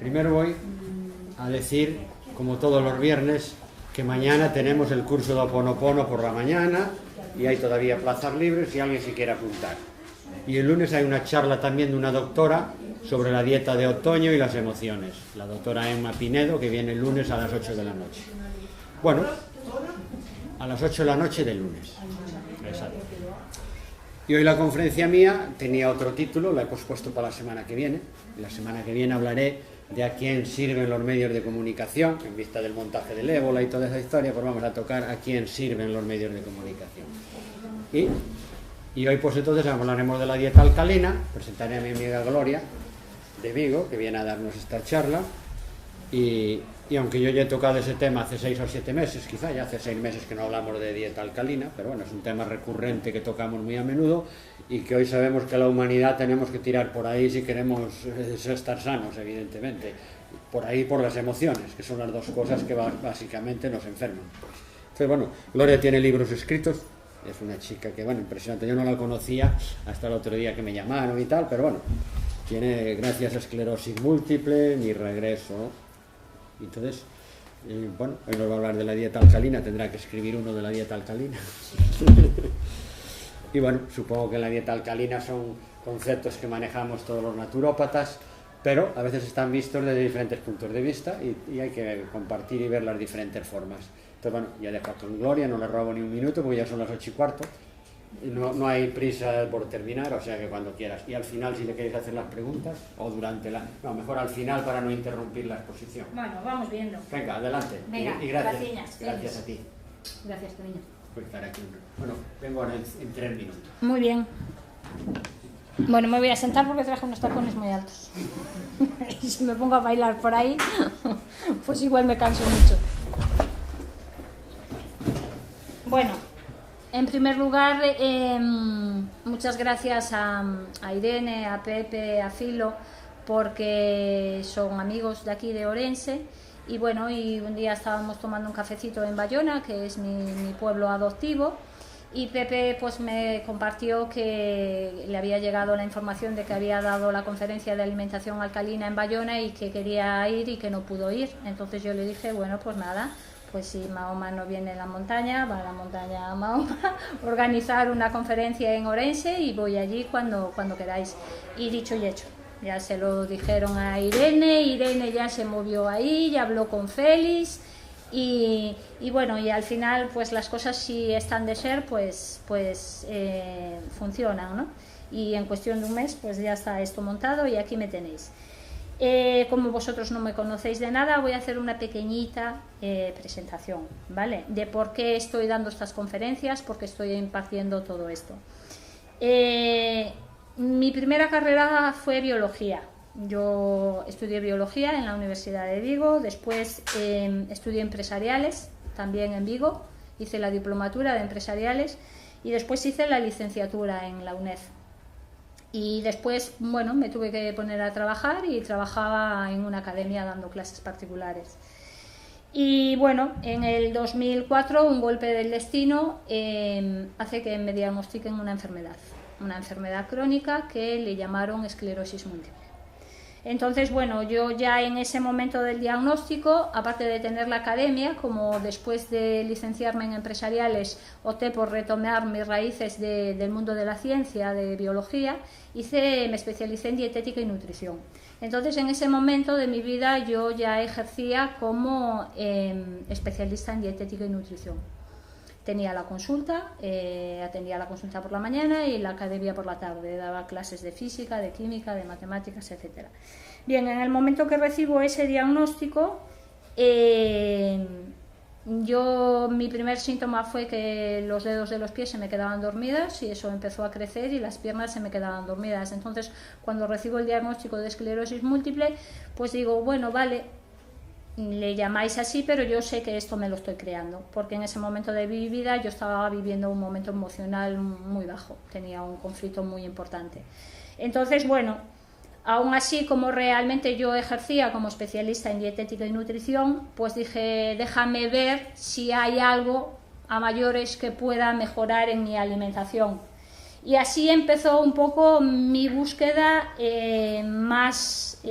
Primero voy a decir, como todos los viernes, que mañana tenemos el curso de Ho'oponopono por la mañana y hay todavía plazas libres si alguien se quiere apuntar. Y el lunes hay una charla también de una doctora sobre la dieta de otoño y las emociones, la doctora Emma Pinedo, que viene el lunes a las 8 de la noche. Bueno, a las 8 de la noche del lunes. Exacto. Y hoy la conferencia mía tenía otro título, la he pospuesto para la semana que viene. La semana que viene hablaré de a quién sirven los medios de comunicación, en vista del montaje del ébola y toda esa historia, pues vamos a tocar a quién sirven los medios de comunicación. Y hoy pues entonces hablaremos de la dieta alcalina, presentaré a mi amiga Gloria de Vigo, que viene a darnos esta charla, y aunque yo ya he tocado ese tema hace 6 o 7 meses, quizá ya hace 6 meses que no hablamos de dieta alcalina, pero bueno, es un tema recurrente que tocamos muy a menudo y que hoy sabemos que la humanidad tenemos que tirar por ahí si queremos estar sanos, evidentemente, por ahí por las emociones, que son las dos cosas que básicamente nos enferman. Entonces, bueno, Gloria tiene libros escritos, es una chica que, bueno, impresionante, yo no la conocía hasta el otro día que me llamaron y tal, pero bueno, tiene, gracias a esclerosis múltiple, mi regreso. Entonces, bueno, hoy nos va a hablar de la dieta alcalina, tendrá que escribir uno de la dieta alcalina. Y bueno, supongo que la dieta alcalina son conceptos que manejamos todos los naturópatas, pero a veces están vistos desde diferentes puntos de vista y hay que compartir y ver las diferentes formas. Entonces, bueno, ya dejo con Gloria, no le robo ni un minuto porque ya son las 8:15. No hay prisa por terminar, o sea que cuando quieras. Y al final, si le queréis hacer las preguntas, o durante la... No, mejor al final para no interrumpir la exposición. Bueno, vamos viendo. Venga, adelante. Venga, y gracias. Gracias a ti. Gracias, cariño. Por estar aquí. Bueno, vengo ahora en 3 minutos. Muy bien. Bueno, me voy a sentar porque traje unos tacones muy altos. Y si me pongo a bailar por ahí, pues igual me canso mucho. Bueno, en primer lugar, muchas gracias a Irene, a Pepe, a Filo, porque son amigos de aquí de Orense. Y bueno, y un día estábamos tomando un cafecito en Bayona, que es mi pueblo adoptivo, y Pepe pues me compartió que le había llegado la información de que había dado la conferencia de alimentación alcalina en Bayona y que quería ir y que no pudo ir. Entonces yo le dije, bueno, pues nada, pues si Mahoma no viene a la montaña, va a la montaña a Mahoma, organizar una conferencia en Orense y voy allí cuando queráis. Y dicho y hecho, ya se lo dijeron a Irene ya se movió ahí, ya habló con Félix y bueno, y al final pues las cosas si están de ser pues funcionan, ¿no? Y en cuestión de un mes pues ya está esto montado y aquí me tenéis. Como vosotros no me conocéis de nada, voy a hacer una pequeñita presentación, ¿vale? De por qué estoy dando estas conferencias, por qué estoy impartiendo todo esto. Mi primera carrera fue biología. Yo estudié biología en la Universidad de Vigo, después estudié empresariales, también en Vigo, hice la diplomatura de empresariales y después hice la licenciatura en la UNED. Y después, bueno, me tuve que poner a trabajar y trabajaba en una academia dando clases particulares. Y bueno, en el 2004 un golpe del destino hace que me diagnostiquen una enfermedad crónica que le llamaron esclerosis múltiple. Entonces, bueno, yo ya en ese momento del diagnóstico, aparte de tener la academia, como después de licenciarme en empresariales opté por retomar mis raíces del mundo de la ciencia, de biología, me especialicé en dietética y nutrición. Entonces, en ese momento de mi vida yo ya ejercía como especialista en dietética y nutrición. Tenía la consulta, atendía la consulta por la mañana y la academia por la tarde, daba clases de física, de química, de matemáticas, etc. Bien, en el momento que recibo ese diagnóstico, mi primer síntoma fue que los dedos de los pies se me quedaban dormidas y eso empezó a crecer y las piernas se me quedaban dormidas. Entonces, cuando recibo el diagnóstico de esclerosis múltiple, pues digo, bueno, vale, le llamáis así, pero yo sé que esto me lo estoy creando, porque en ese momento de mi vida yo estaba viviendo un momento emocional muy bajo, tenía un conflicto muy importante. Entonces, bueno, aún así, como realmente yo ejercía como especialista en dietética y nutrición, pues dije, déjame ver si hay algo a mayores que pueda mejorar en mi alimentación. Y así empezó un poco mi búsqueda más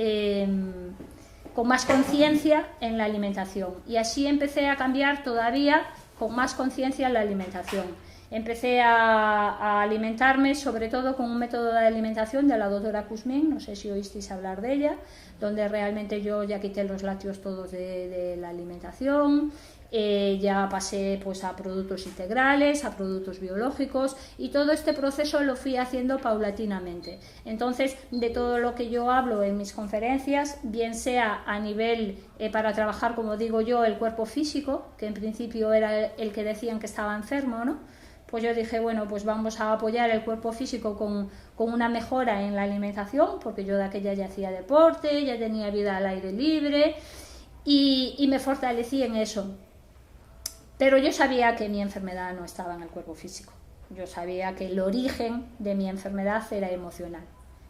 con más conciencia en la alimentación. Y así empecé a cambiar todavía con más conciencia en la alimentación. Empecé a alimentarme sobre todo con un método de alimentación de la doctora Kuzmin, no sé si oísteis hablar de ella, donde realmente yo ya quité los lácteos todos de la alimentación, ya pasé pues a productos integrales, a productos biológicos, y todo este proceso lo fui haciendo paulatinamente. Entonces, de todo lo que yo hablo en mis conferencias, bien sea a nivel para trabajar, como digo yo, el cuerpo físico, que en principio era el que decían que estaba enfermo, ¿no? Pues yo dije, bueno, pues vamos a apoyar el cuerpo físico con una mejora en la alimentación, porque yo de aquella ya hacía deporte, ya tenía vida al aire libre, y me fortalecí en eso. Pero yo sabía que mi enfermedad no estaba en el cuerpo físico. Yo sabía que el origen de mi enfermedad era emocional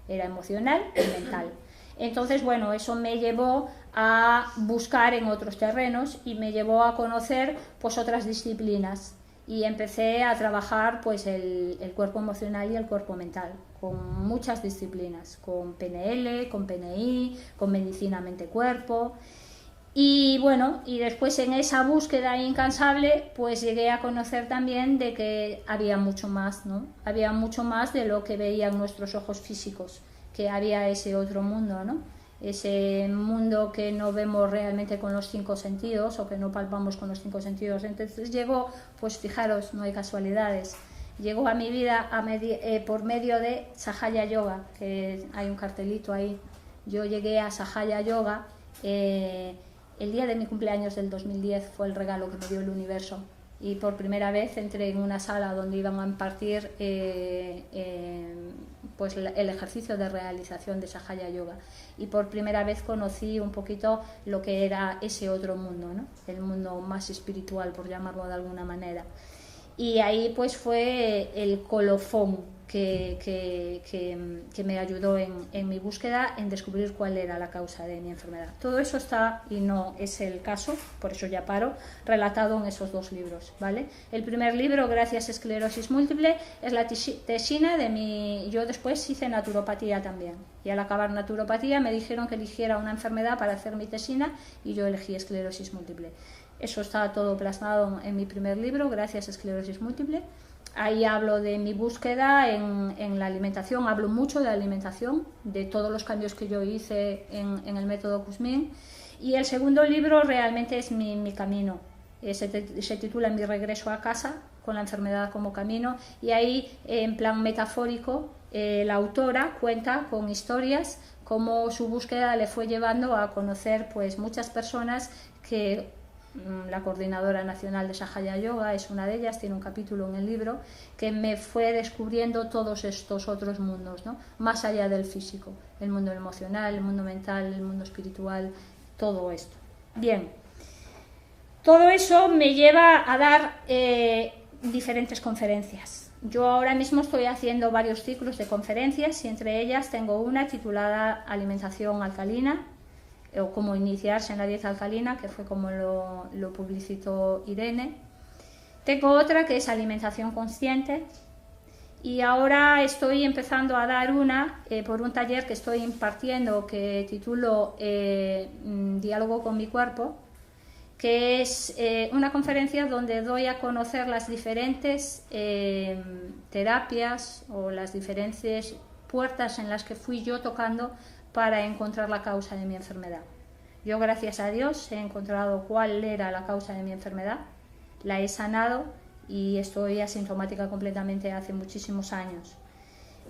y mental. Entonces, bueno, eso me llevó a buscar en otros terrenos y me llevó a conocer pues otras disciplinas. Y empecé a trabajar pues el cuerpo emocional y el cuerpo mental, con muchas disciplinas, con PNL, con PNI, con medicina mente-cuerpo. Y bueno, y después en esa búsqueda incansable pues llegué a conocer también de que había mucho más, ¿no? Había mucho más de lo que veían nuestros ojos físicos, que había ese otro mundo, ¿no? Ese mundo que no vemos realmente con los 5 sentidos o que no palpamos con los 5 sentidos. Entonces llegó, pues fijaros, no hay casualidades, llegó a mi vida por medio de Sahaya Yoga, que hay un cartelito ahí. Yo llegué a Sahaya Yoga el día de mi cumpleaños del 2010, fue el regalo que me dio el universo. Y por primera vez entré en una sala donde iban a impartir pues el ejercicio de realización de Sahaya Yoga, y por primera vez conocí un poquito lo que era ese otro mundo, ¿no? El mundo más espiritual, por llamarlo de alguna manera. Y ahí pues fue el colofón que me ayudó en mi búsqueda en descubrir cuál era la causa de mi enfermedad. Todo eso está, y no es el caso, por eso ya paro, relatado en esos 2 libros, ¿vale? El primer libro, Gracias esclerosis múltiple, es la tesina de mi... Yo después hice naturopatía también, y al acabar naturopatía me dijeron que eligiera una enfermedad para hacer mi tesina, y yo elegí esclerosis múltiple. Eso está todo plasmado en mi primer libro, Gracias esclerosis múltiple. Ahí hablo de mi búsqueda en la alimentación, hablo mucho de alimentación, de todos los cambios que yo hice en el método Kuzmin. Y el segundo libro realmente es mi camino, se titula Mi regreso a casa, con la enfermedad como camino, y ahí en plan metafórico la autora cuenta con historias cómo su búsqueda le fue llevando a conocer pues muchas personas que... La coordinadora nacional de Sahaya Yoga es una de ellas, tiene un capítulo en el libro que me fue descubriendo todos estos otros mundos, ¿no? Más allá del físico, el mundo emocional, el mundo mental, el mundo espiritual, todo esto. Bien, todo eso me lleva a dar diferentes conferencias. Yo ahora mismo estoy haciendo varios ciclos de conferencias, y entre ellas tengo una titulada Alimentación alcalina, o cómo iniciarse en la dieta alcalina, que fue como lo publicitó Irene. Tengo otra que es alimentación consciente, y ahora estoy empezando a dar una por un taller que estoy impartiendo que titulo Diálogo con mi cuerpo, que es una conferencia donde doy a conocer las diferentes terapias o las diferentes puertas en las que fui yo tocando para encontrar la causa de mi enfermedad. Yo, gracias a Dios, he encontrado cuál era la causa de mi enfermedad, la he sanado y estoy asintomática completamente hace muchísimos años.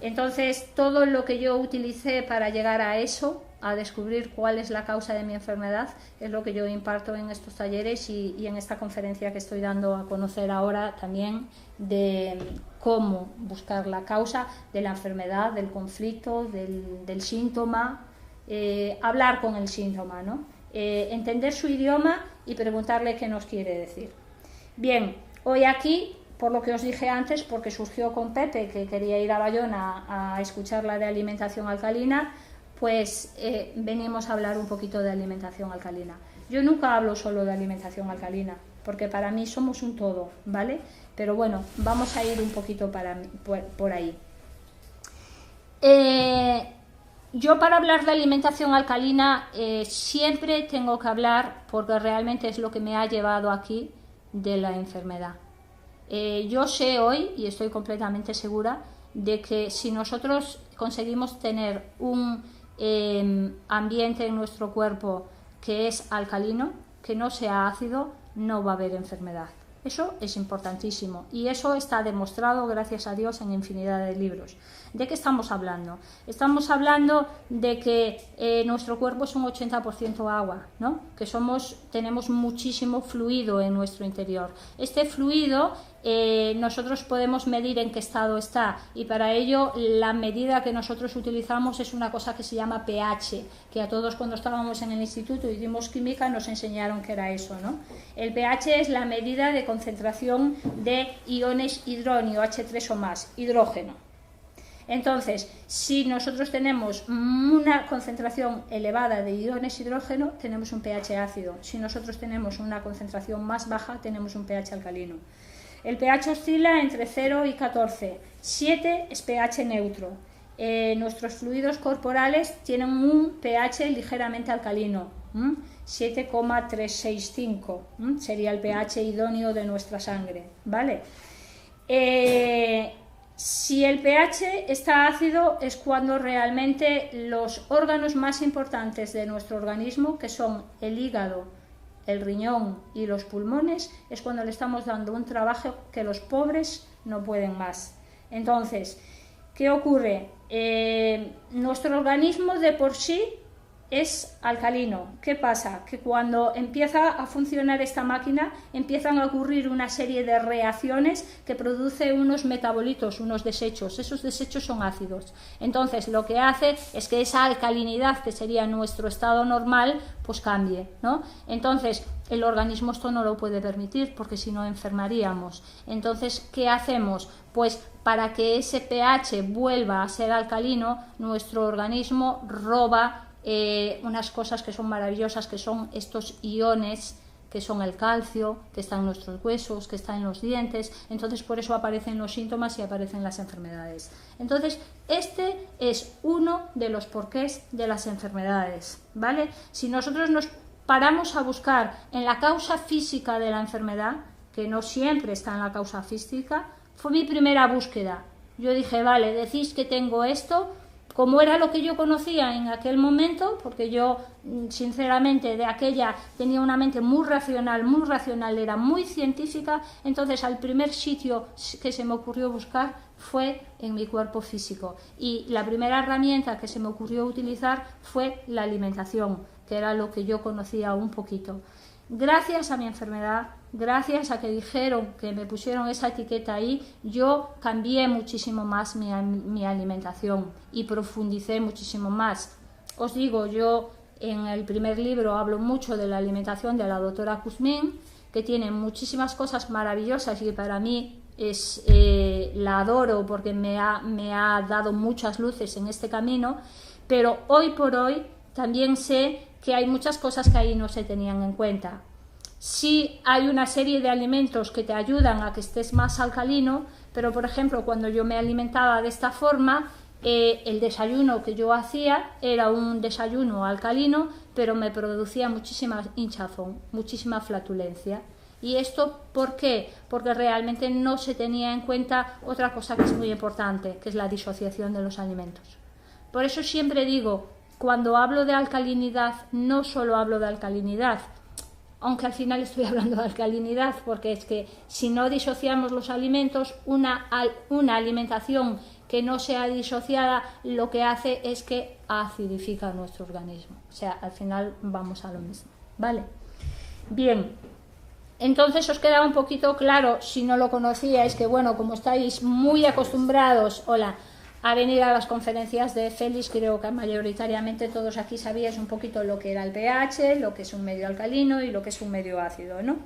Entonces, todo lo que yo utilicé para llegar a eso, a descubrir cuál es la causa de mi enfermedad, es lo que yo imparto en estos talleres y en esta conferencia que estoy dando a conocer ahora también, de cómo buscar la causa de la enfermedad, del conflicto, del síntoma, hablar con el síntoma, ¿no? Entender su idioma y preguntarle qué nos quiere decir. Bien, hoy aquí, por lo que os dije antes, porque surgió con Pepe que quería ir a Bayona a escuchar la de alimentación alcalina, pues venimos a hablar un poquito de alimentación alcalina. Yo nunca hablo solo de alimentación alcalina, porque para mí somos un todo, ¿vale? Pero bueno, vamos a ir un poquito por ahí. Yo para hablar de alimentación alcalina siempre tengo que hablar, porque realmente es lo que me ha llevado aquí, de la enfermedad. Yo sé hoy, y estoy completamente segura, de que si nosotros conseguimos tener un ambiente en nuestro cuerpo que es alcalino, que no sea ácido, no va a haber enfermedad. Eso es importantísimo y eso está demostrado, gracias a Dios, en infinidad de libros. ¿De qué estamos hablando? Estamos hablando de que nuestro cuerpo es un 80% agua, ¿no? Que tenemos muchísimo fluido en nuestro interior. Este fluido nosotros podemos medir en qué estado está, y para ello la medida que nosotros utilizamos es una cosa que se llama pH, que a todos cuando estábamos en el instituto y dimos química nos enseñaron que era eso, ¿no? El pH es la medida de concentración de iones hidrónio, H3 o más, hidrógeno. Entonces, si nosotros tenemos una concentración elevada de iones hidrógeno, tenemos un pH ácido. Si nosotros tenemos una concentración más baja, tenemos un pH alcalino. El pH oscila entre 0 y 14. 7 es pH neutro. Nuestros fluidos corporales tienen un pH ligeramente alcalino. 7,365 sería el pH idóneo de nuestra sangre, ¿vale? Si el pH está ácido es cuando realmente los órganos más importantes de nuestro organismo, que son el hígado, el riñón y los pulmones, es cuando le estamos dando un trabajo que los pobres no pueden más. Entonces, ¿qué ocurre? Nuestro organismo de por sí es alcalino. ¿Qué pasa? Que cuando empieza a funcionar esta máquina empiezan a ocurrir una serie de reacciones que produce unos metabolitos, unos desechos. Esos desechos son ácidos. Entonces lo que hace es que esa alcalinidad, que sería nuestro estado normal, pues cambie, ¿no? Entonces el organismo esto no lo puede permitir, porque si no enfermaríamos. Entonces, ¿qué hacemos? Pues para que ese pH vuelva a ser alcalino, nuestro organismo roba unas cosas que son maravillosas, que son estos iones, que son el calcio, que está en nuestros huesos, que está en los dientes. Entonces por eso aparecen los síntomas y aparecen las enfermedades. Entonces este es uno de los porqués de las enfermedades, ¿vale? Si nosotros nos paramos a buscar en la causa física de la enfermedad, que no siempre está en la causa física, fue mi primera búsqueda. Yo dije, vale, decís que tengo esto. Como era lo que yo conocía en aquel momento, porque yo sinceramente de aquella tenía una mente muy racional, era muy científica, entonces al primer sitio que se me ocurrió buscar fue en mi cuerpo físico, y la primera herramienta que se me ocurrió utilizar fue la alimentación, que era lo que yo conocía un poquito. Gracias a mi enfermedad, gracias a que dijeron, que me pusieron esa etiqueta ahí, yo cambié muchísimo más mi alimentación y profundicé muchísimo más. Os digo, yo en el primer libro hablo mucho de la alimentación de la doctora Kuzmin, que tiene muchísimas cosas maravillosas y para mí la adoro porque me ha dado muchas luces en este camino, pero hoy por hoy también sé que hay muchas cosas que ahí no se tenían en cuenta. Sí hay una serie de alimentos que te ayudan a que estés más alcalino, pero por ejemplo cuando yo me alimentaba de esta forma, el desayuno que yo hacía era un desayuno alcalino, pero me producía muchísima hinchazón, muchísima flatulencia. ¿Y esto por qué? Porque realmente no se tenía en cuenta otra cosa que es muy importante, que es la disociación de los alimentos. Por eso siempre digo, cuando hablo de alcalinidad, no solo hablo de alcalinidad, aunque al final estoy hablando de alcalinidad, porque es que si no disociamos los alimentos, una alimentación que no sea disociada lo que hace es que acidifica nuestro organismo. O sea, al final vamos a lo mismo, ¿vale? Bien, entonces os queda un poquito claro, si no lo conocíais, que bueno, como estáis muy acostumbrados, a venir a las conferencias de Félix, creo que mayoritariamente todos aquí sabíais un poquito lo que era el pH, lo que es un medio alcalino y lo que es un medio ácido, ¿no?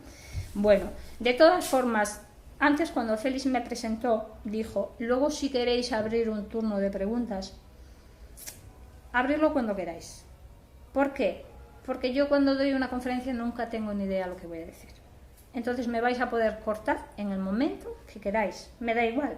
Bueno, de todas formas, antes cuando Félix me presentó, dijo, luego si queréis abrir un turno de preguntas, abrirlo cuando queráis. ¿Por qué? Porque yo cuando doy una conferencia nunca tengo ni idea lo que voy a decir. Entonces me vais a poder cortar en el momento que queráis, me da igual.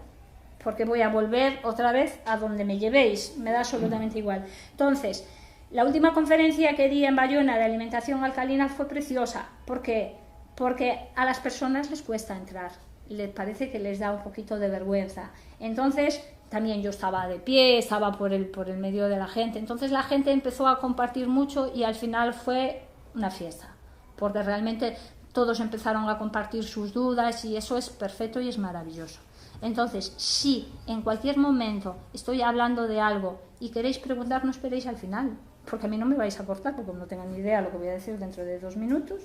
porque voy a volver otra vez a donde me llevéis, me da absolutamente igual. Entonces, la última conferencia que di en Bayona de alimentación alcalina fue preciosa. ¿Por qué? Porque a las personas les cuesta entrar, les parece que les da un poquito de vergüenza. Entonces, también yo estaba de pie, estaba por el medio de la gente, entonces la gente empezó a compartir mucho y al final fue una fiesta, porque realmente todos empezaron a compartir sus dudas y eso es perfecto y es maravilloso. Entonces, si en cualquier momento estoy hablando de algo y queréis preguntar, no esperéis al final, porque a mí no me vais a cortar, porque no tengo ni idea lo que voy a decir dentro de 2 minutos.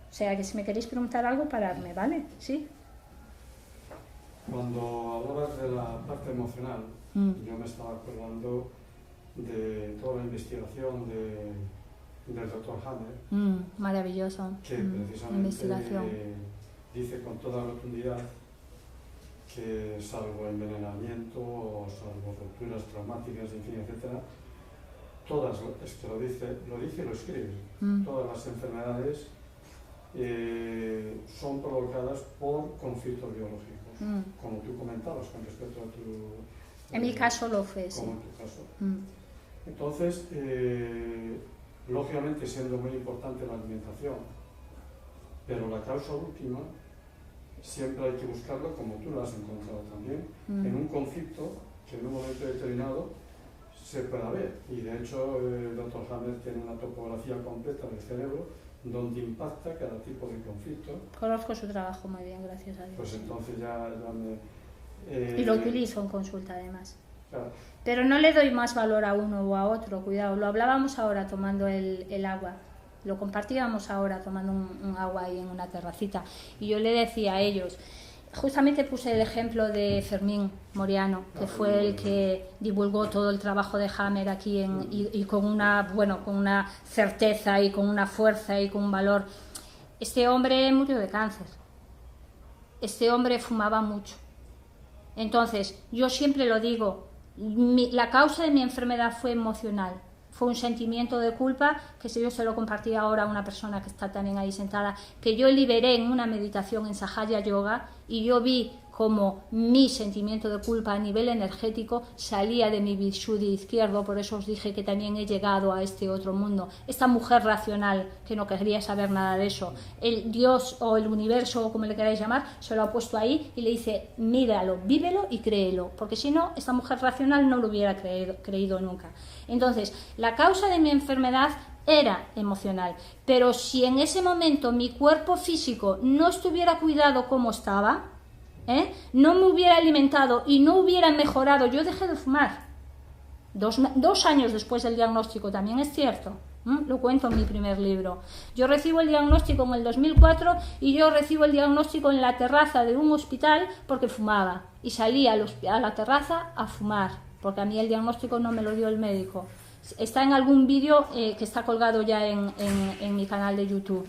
O sea, que si me queréis preguntar algo, pararme, ¿vale? ¿Sí? Cuando hablabas de la parte emocional, yo me estaba acordando de toda la investigación del Dr. Hammer, maravilloso. Que precisamente dice con toda rotundidad que salvo envenenamiento o salvo rupturas traumáticas, en fin, etcétera, todas, esto lo dice y lo escribe, todas las enfermedades son provocadas por conflictos biológicos, como tú comentabas con respecto a tu... En mi caso lo fue, sí. Como en tu caso. Entonces, lógicamente siendo muy importante la alimentación, pero la causa última siempre hay que buscarlo, como tú lo has encontrado también, en un conflicto que en un momento determinado se pueda ver. Y de hecho, el Dr. Hammer tiene una topografía completa del cerebro donde impacta cada tipo de conflicto. Conozco su trabajo muy bien, gracias a Dios. Pues entonces ya me... y lo utilizo en consulta además. Claro. Pero no le doy más valor a uno o a otro, cuidado. Lo hablábamos ahora tomando el agua. Lo compartíamos ahora tomando un agua ahí en una terracita. Y yo le decía a ellos, justamente puse el ejemplo de Fermín Moriano, que fue el que divulgó todo el trabajo de Hammer aquí y con una certeza y con una fuerza y con un valor. Este hombre murió de cáncer. Este hombre fumaba mucho. Entonces, yo siempre lo digo, la causa de mi enfermedad fue emocional. Fue un sentimiento de culpa que si yo se lo compartí ahora a una persona que está también ahí sentada, que yo liberé en una meditación en Sahaja Yoga y yo vi como mi sentimiento de culpa a nivel energético salía de mi Vishuddhi izquierdo, por eso os dije que también he llegado a este otro mundo. Esta mujer racional que no quería saber nada de eso, el Dios o el universo o como le queráis llamar, se lo ha puesto ahí y le dice, míralo, vívelo y créelo, porque si no, esta mujer racional no lo hubiera creído nunca. Entonces, la causa de mi enfermedad era emocional, pero si en ese momento mi cuerpo físico no estuviera cuidado como estaba, no me hubiera alimentado y no hubiera mejorado, yo dejé de fumar 2 años después del diagnóstico, también es cierto, lo cuento en mi primer libro. Yo recibo el diagnóstico en el 2004 y yo recibo el diagnóstico en la terraza de un hospital porque fumaba y salí a la terraza a fumar, porque a mí el diagnóstico no me lo dio el médico. Está en algún vídeo que está colgado ya en mi canal de YouTube.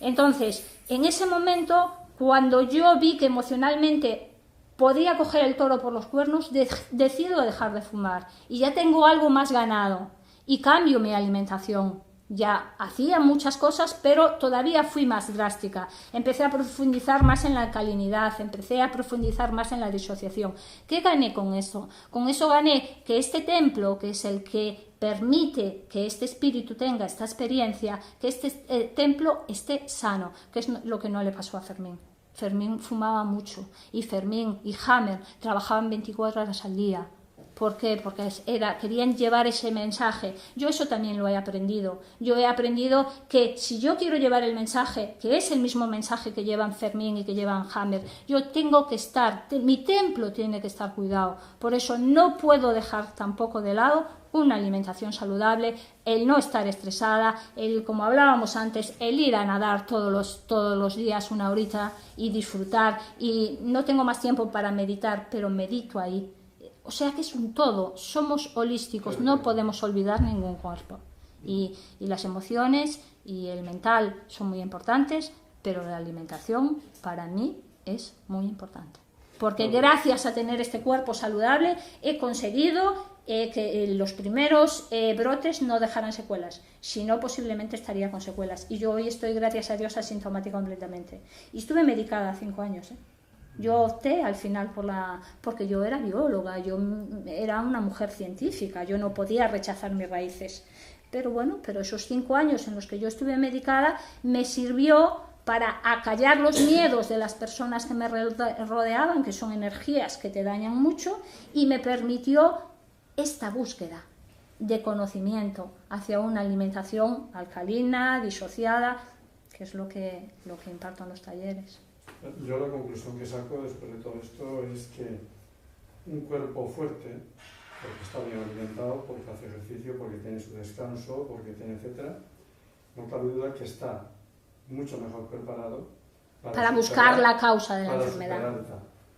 Entonces, en ese momento, cuando yo vi que emocionalmente podía coger el toro por los cuernos, decido dejar de fumar y ya tengo algo más ganado y cambio mi alimentación. Ya hacía muchas cosas, pero todavía fui más drástica. Empecé a profundizar más en la alcalinidad, empecé a profundizar más en la disociación. ¿Qué gané con eso? Con eso gané que este templo, que es el que permite que este espíritu tenga esta experiencia, que este templo esté sano, que es lo que no le pasó a Fermín. Fermín fumaba mucho y Fermín y Hammer trabajaban 24 horas al día. ¿Por qué? Porque querían llevar ese mensaje. Yo eso también lo he aprendido. Yo he aprendido que si yo quiero llevar el mensaje, que es el mismo mensaje que llevan Fermín y que llevan Hammer, yo tengo que estar, mi templo tiene que estar cuidado. Por eso no puedo dejar tampoco de lado una alimentación saludable, el no estar estresada, el, como hablábamos antes, el ir a nadar todos los días 1 horita y disfrutar. Y no tengo más tiempo para meditar, pero medito ahí. O sea que es un todo, somos holísticos, no podemos olvidar ningún cuerpo. Y las emociones y el mental son muy importantes, pero la alimentación para mí es muy importante. Porque gracias a tener este cuerpo saludable he conseguido que los primeros brotes no dejaran secuelas. Si no, posiblemente estaría con secuelas. Y yo hoy estoy, gracias a Dios, asintomática completamente. Y estuve medicada 5 años, Yo opté al final porque yo era bióloga, yo era una mujer científica, yo no podía rechazar mis raíces. Pero bueno, esos 5 años en los que yo estuve medicada me sirvió para acallar los miedos de las personas que me rodeaban, que son energías que te dañan mucho, y me permitió esta búsqueda de conocimiento hacia una alimentación alcalina, disociada, que es lo que imparto en los talleres. Yo la conclusión que saco después de todo esto es que un cuerpo fuerte, porque está bien alimentado, porque hace ejercicio, porque tiene su descanso, porque tiene etcétera, no cabe duda que está mucho mejor preparado para buscar la causa de la enfermedad.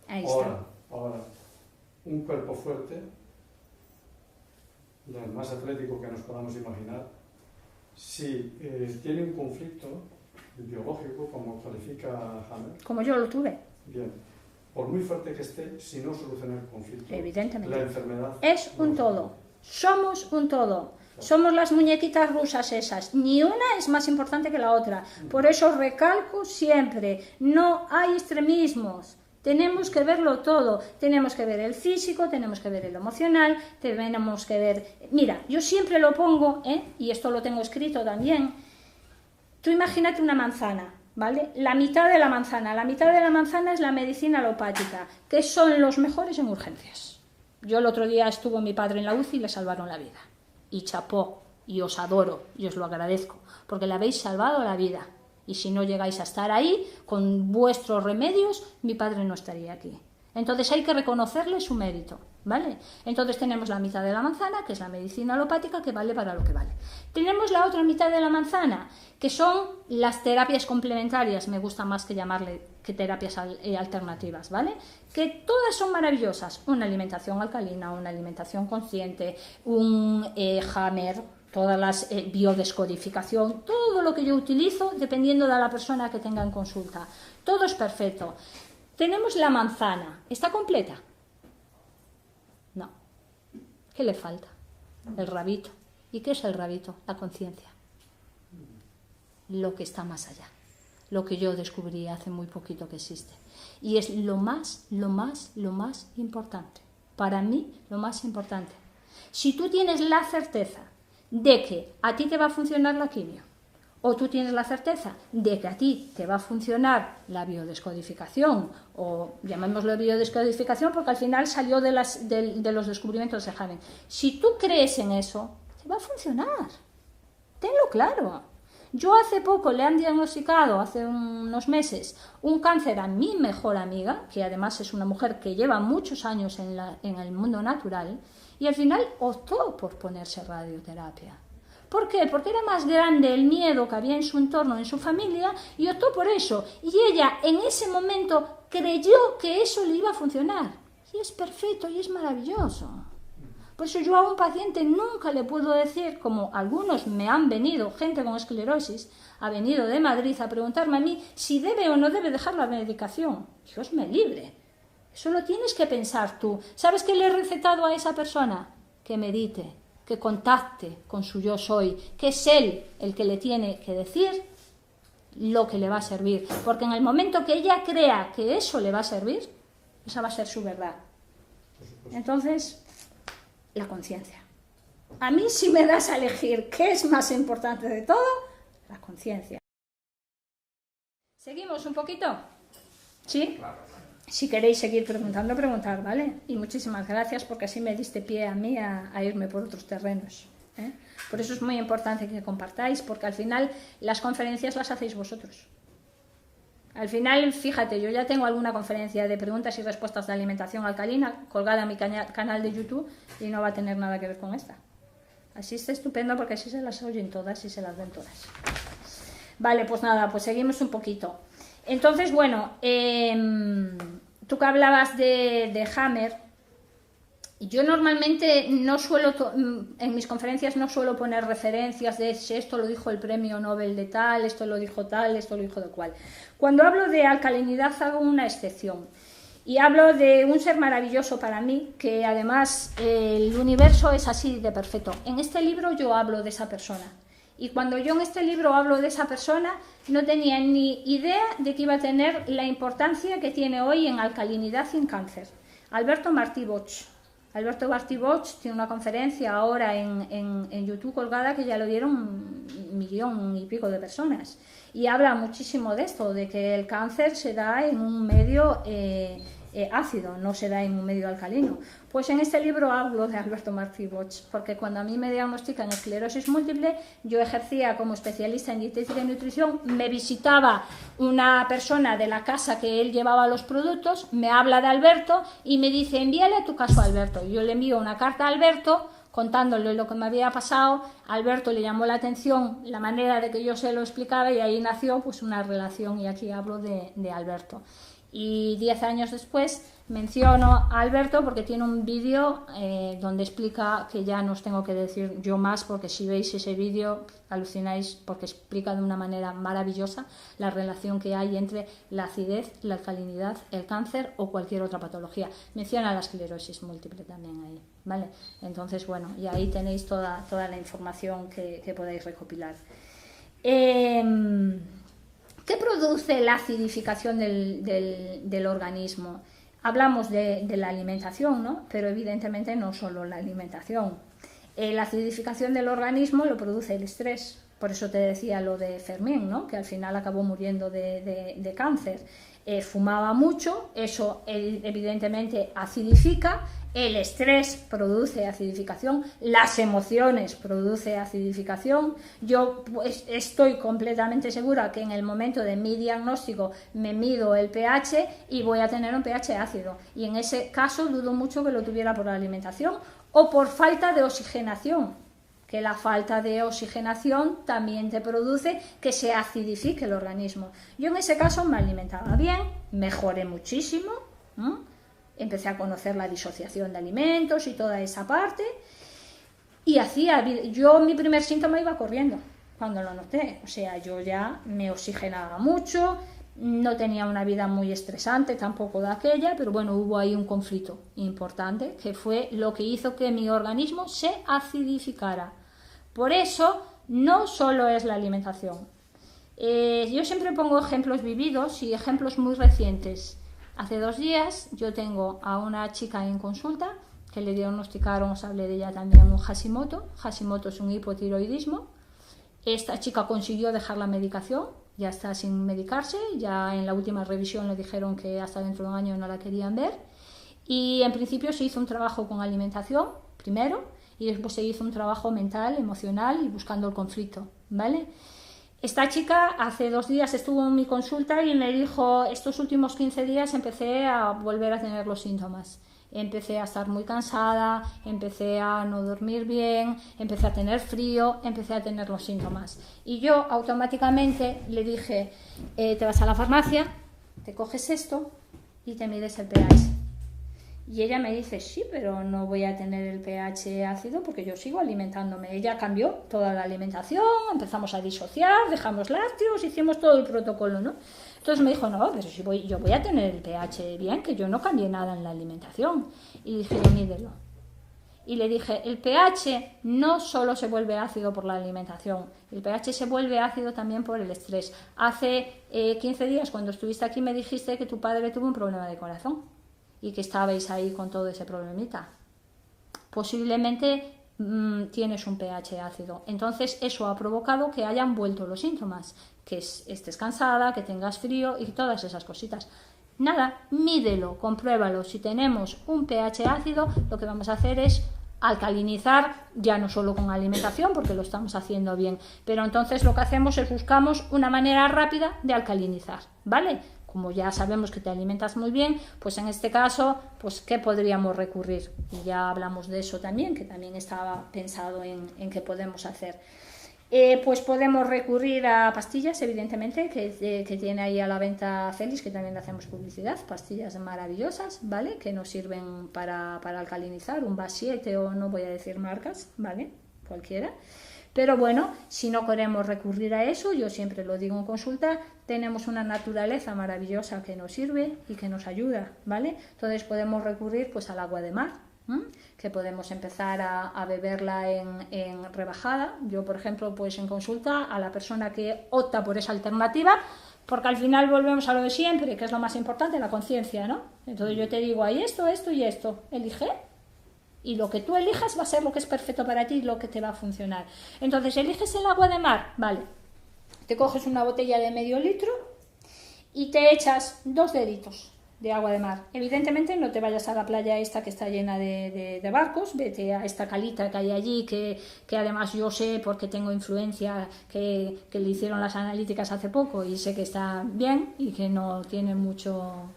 Ahí está. Ahora, un cuerpo fuerte, el más atlético que nos podamos imaginar, si tiene un conflicto biológico, como califica Hammer, como yo lo tuve, bien, por muy fuerte que esté, si no soluciona el conflicto, evidentemente, la enfermedad es un todo. Somos un todo. Somos las muñequitas rusas esas. Ni una es más importante que la otra. Por eso recalco siempre, no hay extremismos. Tenemos que verlo todo. Tenemos que ver el físico, tenemos que ver el emocional, tenemos que ver... Mira, yo siempre lo pongo, y esto lo tengo escrito también. Tú imagínate una manzana, ¿vale? La mitad de la manzana es la medicina alopática, que son los mejores en urgencias. Yo el otro día estuvo mi padre en la UCI y le salvaron la vida. Y chapó, y os adoro, y os lo agradezco, porque le habéis salvado la vida. Y si no llegáis a estar ahí, con vuestros remedios, mi padre no estaría aquí. Entonces hay que reconocerle su mérito, ¿vale? Entonces tenemos la mitad de la manzana, que es la medicina alopática, que vale para lo que vale. Tenemos la otra mitad de la manzana, que son las terapias complementarias, me gusta más que llamarle que terapias alternativas, ¿vale? Que todas son maravillosas. Una alimentación alcalina, una alimentación consciente, un Hammer, todas las biodescodificación, todo lo que yo utilizo dependiendo de la persona que tenga en consulta. Todo es perfecto. Tenemos la manzana. ¿Está completa? No. ¿Qué le falta? El rabito. ¿Y qué es el rabito? La conciencia. Lo que está más allá. Lo que yo descubrí hace muy poquito que existe. Y es lo más importante. Para mí, lo más importante. Si tú tienes la certeza de que a ti te va a funcionar la quimio, o tú tienes la certeza de que a ti te va a funcionar la biodescodificación, o llamémoslo biodescodificación porque al final salió de los descubrimientos de Hammer. Si tú crees en eso, te va a funcionar. Tenlo claro. Yo hace poco le han diagnosticado, hace unos meses, un cáncer a mi mejor amiga, que además es una mujer que lleva muchos años en el mundo natural, y al final optó por ponerse radioterapia. ¿Por qué? Porque era más grande el miedo que había en su entorno, en su familia, y optó por eso. Y ella en ese momento creyó que eso le iba a funcionar. Y es perfecto y es maravilloso. Por eso yo a un paciente nunca le puedo decir, como algunos me han venido, gente con esclerosis, ha venido de Madrid a preguntarme a mí si debe o no debe dejar la medicación. Dios me libre. Eso lo tienes que pensar tú. ¿Sabes qué le he recetado a esa persona? Que medite, que contacte con su yo soy, que es él el que le tiene que decir lo que le va a servir. Porque en el momento que ella crea que eso le va a servir, esa va a ser su verdad. Entonces, la conciencia. A mí, si me das a elegir qué es más importante de todo, la conciencia. ¿Seguimos un poquito? ¿Sí? Si queréis seguir preguntando, preguntar, ¿vale? Y muchísimas gracias porque así me diste pie a mí a irme por otros terrenos. Por eso es muy importante que compartáis, porque al final las conferencias las hacéis vosotros. Al final, fíjate, yo ya tengo alguna conferencia de preguntas y respuestas de alimentación alcalina colgada en mi canal de YouTube y no va a tener nada que ver con esta. Así está estupendo porque así se las oyen todas y se las ven todas. Vale, pues nada, pues seguimos un poquito. Entonces, bueno, tú que hablabas de Hammer, yo normalmente no suelo, en mis conferencias no suelo poner referencias de si esto lo dijo el premio Nobel de tal, esto lo dijo tal, esto lo dijo de cual. Cuando hablo de alcalinidad hago una excepción y hablo de un ser maravilloso para mí, que además el universo es así de perfecto. En este libro yo hablo de esa persona Y cuando yo en este libro hablo de esa persona, no tenía ni idea de que iba a tener la importancia que tiene hoy en alcalinidad y en cáncer. Alberto Martí Boch. Alberto Martí Boch tiene una conferencia ahora en YouTube colgada que ya lo dieron 1,5 millones de personas. Y habla muchísimo de esto, de que el cáncer se da en un medio ácido, no se da en un medio alcalino. Pues en este libro hablo de Alberto Martí Boch, porque cuando a mí me diagnostican esclerosis múltiple, yo ejercía como especialista en dietética y nutrición, me visitaba una persona de la casa que él llevaba los productos, me habla de Alberto y me dice, envíale tu caso a Alberto. Yo le envío una carta a Alberto contándole lo que me había pasado. A Alberto le llamó la atención la manera de que yo se lo explicaba y ahí nació pues una relación, y aquí hablo de Alberto. Y 10 años después menciono a Alberto porque tiene un vídeo donde explica, que ya no os tengo que decir yo más, porque si veis ese vídeo alucináis, porque explica de una manera maravillosa la relación que hay entre la acidez, la alcalinidad, el cáncer o cualquier otra patología. Menciona la esclerosis múltiple también ahí, ¿vale? Entonces, bueno, y ahí tenéis toda la información que podéis recopilar. ¿Qué produce la acidificación del organismo? Hablamos de la alimentación, ¿no? Pero evidentemente no solo la alimentación. La acidificación del organismo lo produce el estrés. Por eso te decía lo de Fermín, ¿no? Que al final acabó muriendo de cáncer. Fumaba mucho, eso evidentemente acidifica. El estrés produce acidificación, las emociones produce acidificación. Yo pues, estoy completamente segura que en el momento de mi diagnóstico me mido el pH y voy a tener un pH ácido. Y en ese caso dudo mucho que lo tuviera por la alimentación o por falta de oxigenación, que la falta de oxigenación también te produce que se acidifique el organismo. Yo en ese caso me alimentaba bien, mejoré muchísimo, ¿no? Empecé a conocer la disociación de alimentos y toda esa parte, y yo mi primer síntoma iba corriendo cuando lo noté, o sea, yo ya me oxigenaba mucho, no tenía una vida muy estresante tampoco de aquella, pero bueno, hubo ahí un conflicto importante que fue lo que hizo que mi organismo se acidificara. Por eso no solo es la alimentación. Yo siempre pongo ejemplos vividos y ejemplos muy recientes. Hace 2 días yo tengo a una chica en consulta que le diagnosticaron, os hablé de ella también, un Hashimoto. Hashimoto es un hipotiroidismo. Esta chica consiguió dejar la medicación, ya está sin medicarse, ya en la última revisión le dijeron que hasta dentro de un año no la querían ver. Y en principio se hizo un trabajo con alimentación primero y después se hizo un trabajo mental, emocional y buscando el conflicto, ¿vale? Esta chica hace 2 días estuvo en mi consulta y me dijo, estos últimos 15 días empecé a volver a tener los síntomas. Empecé a estar muy cansada, empecé a no dormir bien, empecé a tener frío, empecé a tener los síntomas. Y yo automáticamente le dije, te vas a la farmacia, te coges esto y te mides el pH. Y ella me dice, sí, pero no voy a tener el pH ácido porque yo sigo alimentándome. Ella cambió toda la alimentación, empezamos a disociar, dejamos lácteos, hicimos todo el protocolo, ¿no? Entonces me dijo, no, pero si yo voy a tener el pH bien, que yo no cambié nada en la alimentación. Y dije, mídelo. Y le dije, el pH no solo se vuelve ácido por la alimentación, el pH se vuelve ácido también por el estrés. Hace 15 días, cuando estuviste aquí, me dijiste que tu padre tuvo un problema de corazón y que estabais ahí con todo ese problemita. Posiblemente tienes un pH ácido. Entonces eso ha provocado que hayan vuelto los síntomas, que estés cansada, que tengas frío y todas esas cositas. Nada, mídelo, compruébalo. Si tenemos un pH ácido, lo que vamos a hacer es alcalinizar, ya no solo con alimentación, porque lo estamos haciendo bien, pero entonces lo que hacemos es buscamos una manera rápida de alcalinizar, ¿vale? Como ya sabemos que te alimentas muy bien, pues en este caso, pues ¿qué podríamos recurrir? Y ya hablamos de eso también, que también estaba pensado en qué podemos hacer. Pues podemos recurrir a pastillas, evidentemente, que tiene ahí a la venta Félix, que también le hacemos publicidad, pastillas maravillosas, ¿vale? Que nos sirven para alcalinizar, un VAS7 o no voy a decir marcas, ¿vale? Cualquiera. Pero bueno, si no queremos recurrir a eso, yo siempre lo digo en consulta, tenemos una naturaleza maravillosa que nos sirve y que nos ayuda, ¿vale? Entonces podemos recurrir pues al agua de mar, que podemos empezar a beberla en rebajada. Yo, por ejemplo, pues en consulta a la persona que opta por esa alternativa, porque al final volvemos a lo de siempre, que es lo más importante, la conciencia, ¿no? Entonces yo te digo, hay esto, esto y esto, elige, y lo que tú elijas va a ser lo que es perfecto para ti y lo que te va a funcionar. Entonces eliges el agua de mar, vale, te coges una botella de medio litro y te echas 2 deditos de agua de mar. Evidentemente no te vayas a la playa esta que está llena de barcos, vete a esta calita que hay allí, que además yo sé, porque tengo influencia, que le hicieron las analíticas hace poco y sé que está bien y que no tiene mucho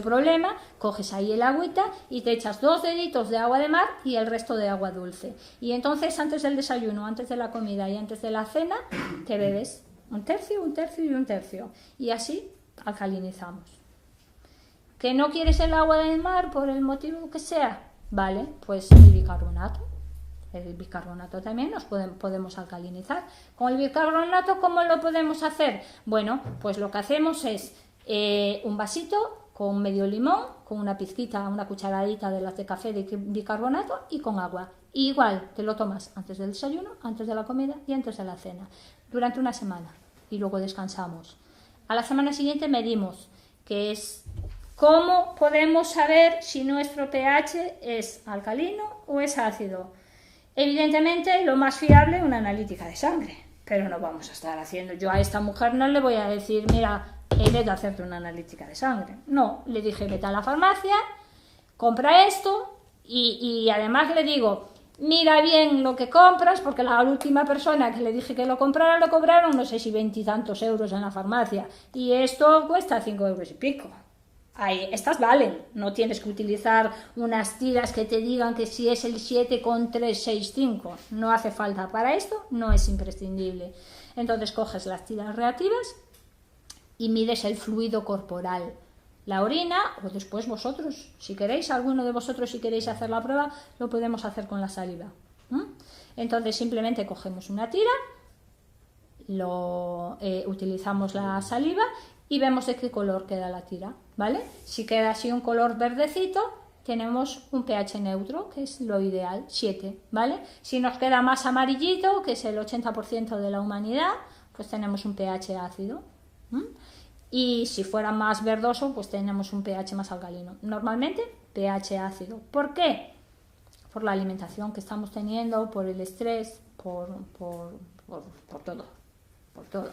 problema. Coges ahí el agüita y te echas 2 deditos de agua de mar y el resto de agua dulce. Y entonces antes del desayuno, antes de la comida y antes de la cena, te bebes 1/3, 1/3 y 1/3. Y así alcalinizamos. ¿Que no quieres el agua del mar por el motivo que sea? Vale, pues el bicarbonato. El bicarbonato también nos podemos alcalinizar. Con el bicarbonato, ¿cómo lo podemos hacer? Bueno, pues lo que hacemos es un vasito con medio limón, con una pizquita, una cucharadita de las de café de bicarbonato y con agua. Y igual te lo tomas antes del desayuno, antes de la comida y antes de la cena, durante una semana. Y luego descansamos. A la semana siguiente medimos, que es cómo podemos saber si nuestro pH es alcalino o es ácido. Evidentemente, lo más fiable es una analítica de sangre, pero no vamos a estar haciendo. Yo a esta mujer no le voy a decir, mira, vete a hacerte una analítica de sangre. No, le dije, vete a la farmacia, compra esto y además le digo, mira bien lo que compras, porque la última persona que le dije que lo comprara, lo cobraron, no sé si 20 y tantos euros en la farmacia, y esto cuesta 5 euros y pico. Ahí, estas valen, no tienes que utilizar unas tiras que te digan que si es el 7,365, no hace falta para esto, no es imprescindible. Entonces coges las tiras reactivas y mides el fluido corporal, la orina, o después vosotros, si queréis, alguno de vosotros si queréis hacer la prueba, lo podemos hacer con la saliva. Entonces simplemente cogemos una tira, utilizamos la saliva y vemos de qué color queda la tira, ¿vale? Si queda así un color verdecito, tenemos un pH neutro, que es lo ideal, 7, ¿vale? Si nos queda más amarillito, que es el 80% de la humanidad, pues tenemos un pH ácido. Y si fuera más verdoso, pues tenemos un pH más alcalino. Normalmente, pH ácido. ¿Por qué? Por la alimentación que estamos teniendo, por el estrés, por todo. Por todo.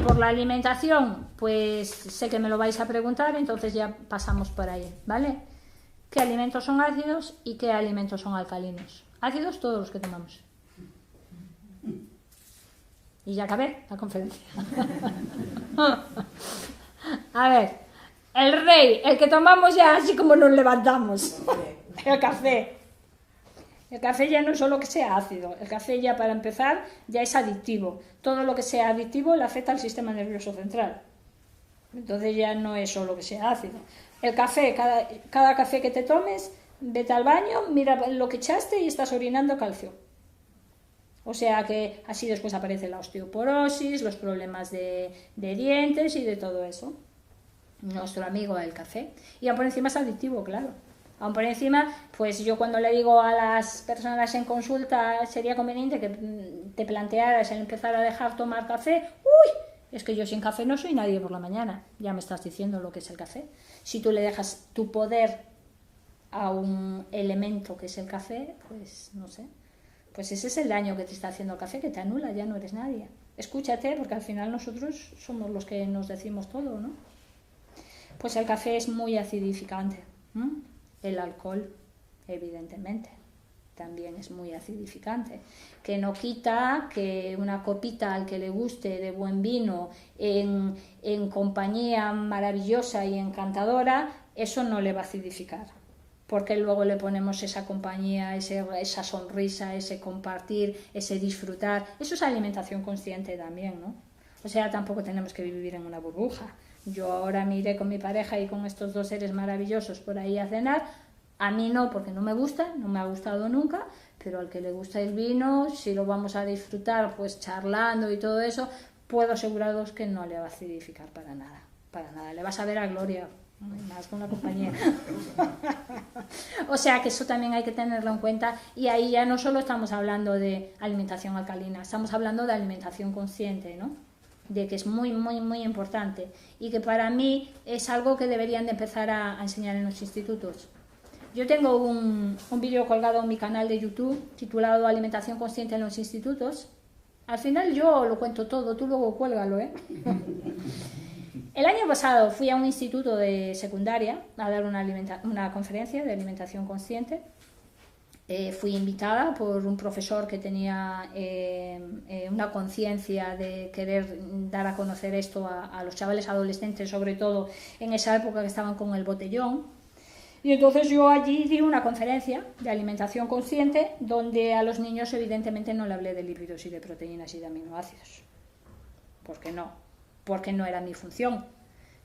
Por la alimentación, pues sé que me lo vais a preguntar, entonces ya pasamos por ahí, ¿vale? ¿Qué alimentos son ácidos y qué alimentos son alcalinos? Ácidos todos los que tomamos. Y ya acabé la conferencia. A ver, el rey, el que tomamos ya así como nos levantamos. El café. El café ya no es solo que sea ácido, el café ya para empezar ya es adictivo. Todo lo que sea adictivo le afecta al sistema nervioso central. Entonces ya no es solo que sea ácido. El café, cada café que te tomes, vete al baño, mira lo que echaste y estás orinando calcio. O sea que así después aparece la osteoporosis, los problemas de dientes y de todo eso. Nuestro amigo el café. Y aún por encima es adictivo, claro. Aún por encima, pues yo cuando le digo a las personas en consulta, sería conveniente que te plantearas el empezar a dejar tomar café. ¡Uy! Es que yo sin café no soy nadie por la mañana. Ya me estás diciendo lo que es el café. Si tú le dejas tu poder a un elemento que es el café, pues no sé. Pues ese es el daño que te está haciendo el café, que te anula, ya no eres nadie. Escúchate, porque al final nosotros somos los que nos decimos todo, ¿no? Pues el café es muy acidificante. El alcohol, evidentemente, también es muy acidificante. Que no quita que una copita al que le guste de buen vino en compañía maravillosa y encantadora, eso no le va a acidificar. Porque luego le ponemos esa compañía, esa sonrisa, ese compartir, ese disfrutar. Eso es alimentación consciente también, ¿no? O sea, tampoco tenemos que vivir en una burbuja. Yo ahora me iré con mi pareja y con estos dos seres maravillosos por ahí a cenar. A mí no, porque no me gusta, no me ha gustado nunca, pero al que le gusta el vino, si lo vamos a disfrutar pues charlando y todo eso, puedo aseguraros que no le va a acidificar para nada, le vas a ver a gloria. más que una compañía. O sea que eso también hay que tenerlo en cuenta, y ahí ya no solo estamos hablando de alimentación alcalina, estamos hablando de alimentación consciente, ¿no? De que es muy, muy, muy importante, y que para mí es algo que deberían de empezar a enseñar en los institutos. Yo tengo un vídeo colgado en mi canal de YouTube titulado Alimentación consciente en los institutos. Al final yo lo cuento todo, tú luego cuélgalo, ¿eh? El año pasado fui a un instituto de secundaria a dar una conferencia de alimentación consciente. Fui invitada por un profesor que tenía una conciencia de querer dar a conocer esto a los chavales adolescentes, sobre todo en esa época que estaban con el botellón. Y entonces yo allí di una conferencia de alimentación consciente donde a los niños evidentemente no le hablé de lípidos y de proteínas y de aminoácidos. ¿Por qué no? Porque no era mi función.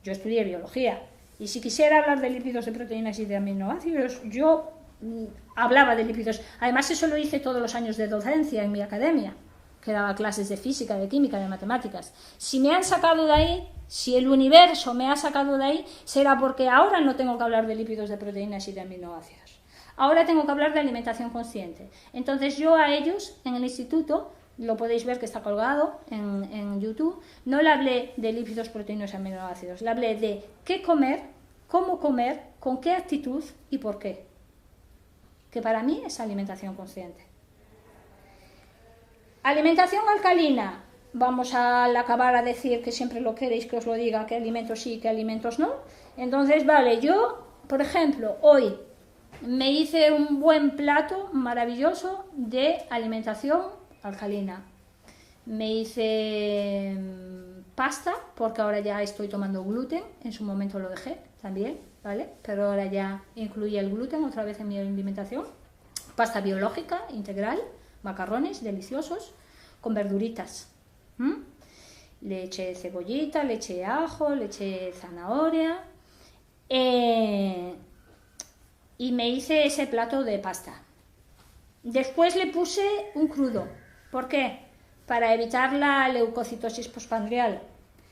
Yo estudié biología, y si quisiera hablar de lípidos, de proteínas y de aminoácidos, yo hablaba de lípidos. Además, eso lo hice todos los años de docencia en mi academia, que daba clases de física, de química, de matemáticas. Si me han sacado de ahí, si el universo me ha sacado de ahí, será porque ahora no tengo que hablar de lípidos, de proteínas y de aminoácidos. Ahora tengo que hablar de alimentación consciente. Entonces yo a ellos, en el instituto, lo podéis ver que está colgado en YouTube, no le hablé de lípidos, proteínas y aminoácidos, le hablé de qué comer, cómo comer, con qué actitud y por qué. Que para mí es alimentación consciente. Alimentación alcalina. Vamos a acabar a decir que siempre lo queréis que os lo diga, qué alimentos sí, qué alimentos no. Entonces, vale, yo, por ejemplo, hoy me hice un buen plato maravilloso de alimentación alcalina. Me hice pasta, porque ahora ya estoy tomando gluten, en su momento lo dejé también, ¿vale? Pero ahora ya incluí el gluten otra vez en mi alimentación. Pasta biológica, integral, macarrones deliciosos, con verduritas. Le eché cebollita, le eché ajo, le eché zanahoria, y me hice ese plato de pasta. Después le puse un crudo. ¿Por qué? Para evitar la leucocitosis postprandial.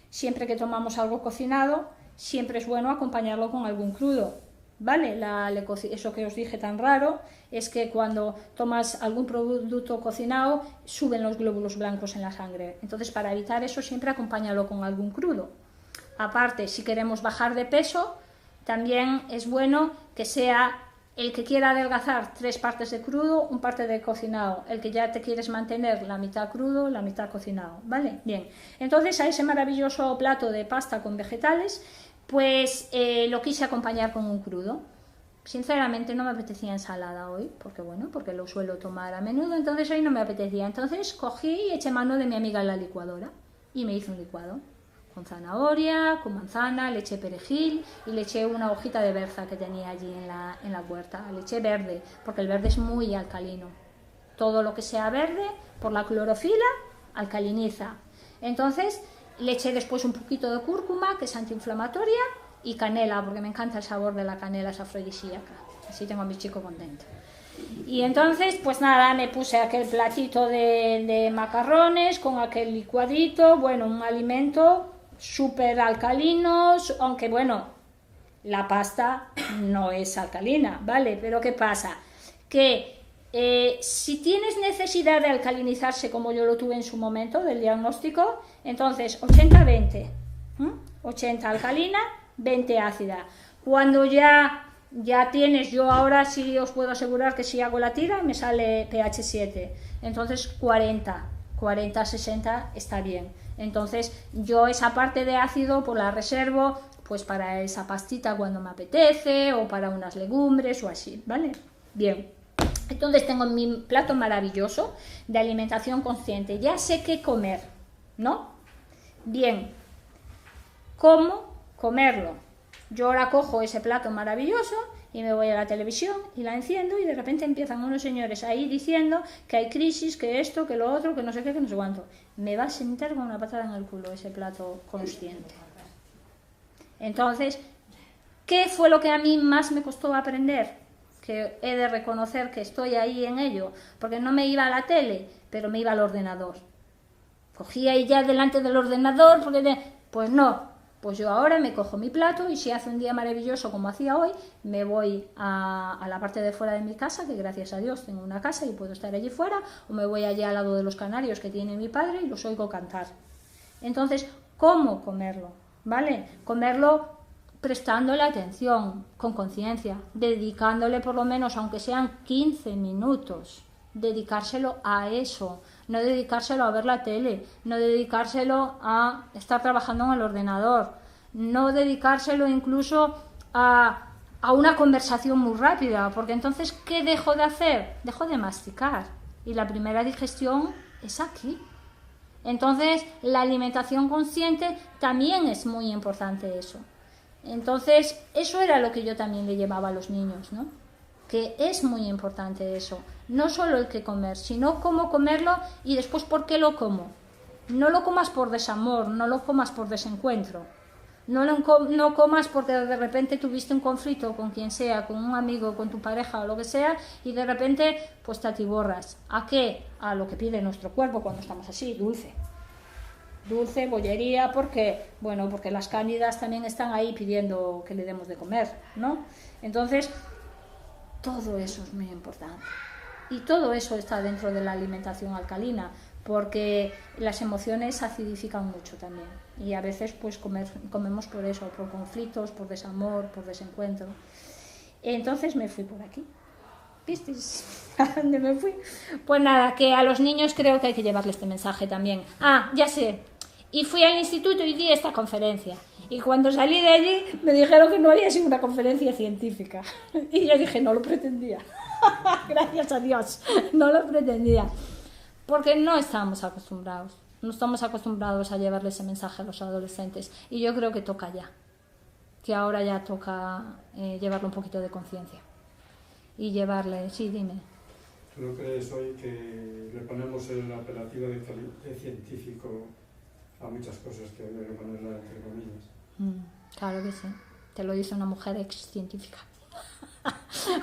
Siempre que tomamos algo cocinado, siempre es bueno acompañarlo con algún crudo, ¿vale? Eso que os dije tan raro es que cuando tomas algún producto cocinado suben los glóbulos blancos en la sangre. Entonces, para evitar eso, siempre acompáñalo con algún crudo. Aparte, si queremos bajar de peso, también es bueno que sea el que quiera adelgazar 3 partes de crudo, 1 parte de cocinado. El que ya te quieres mantener la mitad crudo, la mitad cocinado, ¿vale? Bien. Entonces, a ese maravilloso plato de pasta con vegetales, pues lo quise acompañar con un crudo. Sinceramente no me apetecía ensalada hoy, porque lo suelo tomar a menudo, entonces hoy no me apetecía. Entonces cogí y eché mano de mi amiga en la licuadora y me hice un licuado con zanahoria, con manzana, le eché perejil y le eché una hojita de berza que tenía allí en la huerta. Le eché verde, porque el verde es muy alcalino. Todo lo que sea verde, por la clorofila, alcaliniza. Entonces le eché después un poquito de cúrcuma, que es antiinflamatoria, y canela, porque me encanta el sabor de la canela, es afrodisíaca. Así tengo a mi chico contento. Y entonces, pues nada, me puse aquel platito de macarrones con aquel licuadito, bueno, un alimento súper alcalino, aunque bueno, la pasta no es alcalina, ¿vale? Pero ¿qué pasa? Que si tienes necesidad de alcalinizarse, como yo lo tuve en su momento del diagnóstico, entonces 80-20, 80 alcalina, 20 ácida. Cuando ya tienes, yo ahora sí os puedo asegurar que si hago la tira me sale pH 7, entonces 40-60 está bien. Entonces yo esa parte de ácido pues la reservo pues para esa pastita cuando me apetece, o para unas legumbres o así, ¿vale? Bien, entonces tengo mi plato maravilloso de alimentación consciente, ya sé qué comer, ¿no? Bien, ¿cómo comerlo? Yo ahora cojo ese plato maravilloso y me voy a la televisión y la enciendo, y de repente empiezan unos señores ahí diciendo que hay crisis, que esto, que lo otro, que no sé qué, que no sé cuánto. Me va a sentar con una patada en el culo ese plato consciente. Entonces, ¿qué fue lo que a mí más me costó aprender? Que he de reconocer que estoy ahí en ello, porque no me iba a la tele, pero me iba al ordenador. Cogía ahí ya delante del ordenador, pues no, Pues yo ahora me cojo mi plato y si hace un día maravilloso como hacía hoy, me voy a la parte de fuera de mi casa, que gracias a Dios tengo una casa y puedo estar allí fuera, o me voy allí al lado de los canarios que tiene mi padre y los oigo cantar. Entonces, ¿cómo comerlo? ¿Vale? Comerlo prestándole atención, con conciencia, dedicándole por lo menos, aunque sean 15 minutos, dedicárselo a eso, no dedicárselo a ver la tele, no dedicárselo a estar trabajando en el ordenador, no dedicárselo incluso a una conversación muy rápida, porque entonces, ¿qué dejo de hacer? Dejo de masticar, y la primera digestión es aquí. Entonces, la alimentación consciente también es muy importante eso. Entonces, eso era lo que yo también le llevaba a los niños, ¿no? Que es muy importante eso. No solo el que comer, sino cómo comerlo y después por qué lo como. No lo comas por desamor, no lo comas por desencuentro. No comas porque de repente tuviste un conflicto con quien sea, con un amigo, con tu pareja o lo que sea, y de repente pues te atiborras. ¿A qué? A lo que pide nuestro cuerpo cuando estamos así, dulce. Dulce, bollería, porque las cándidas también están ahí pidiendo que le demos de comer, ¿no? Entonces, todo eso es muy importante. Y todo eso está dentro de la alimentación alcalina, porque las emociones acidifican mucho también. Y a veces pues comemos por eso, por conflictos, por desamor, por desencuentro. Entonces me fui por aquí. ¿Visteis a dónde me fui? Pues nada, que a los niños creo que hay que llevarles este mensaje también. Ah, ya sé. Y fui al instituto y di esta conferencia. Y cuando salí de allí me dijeron que no había sido una conferencia científica. Y yo dije, no lo pretendía. Gracias a Dios, no lo pretendía. Porque no estamos acostumbrados. No estamos acostumbrados a llevarle ese mensaje a los adolescentes. Y yo creo que toca ya. Que ahora ya toca llevarle un poquito de conciencia. Y llevarle, sí, dime. ¿No crees hoy que le ponemos el apelativo de científico a muchas cosas que habría que ponerla entre comillas? Claro que sí. Te lo dice una mujer ex-científica.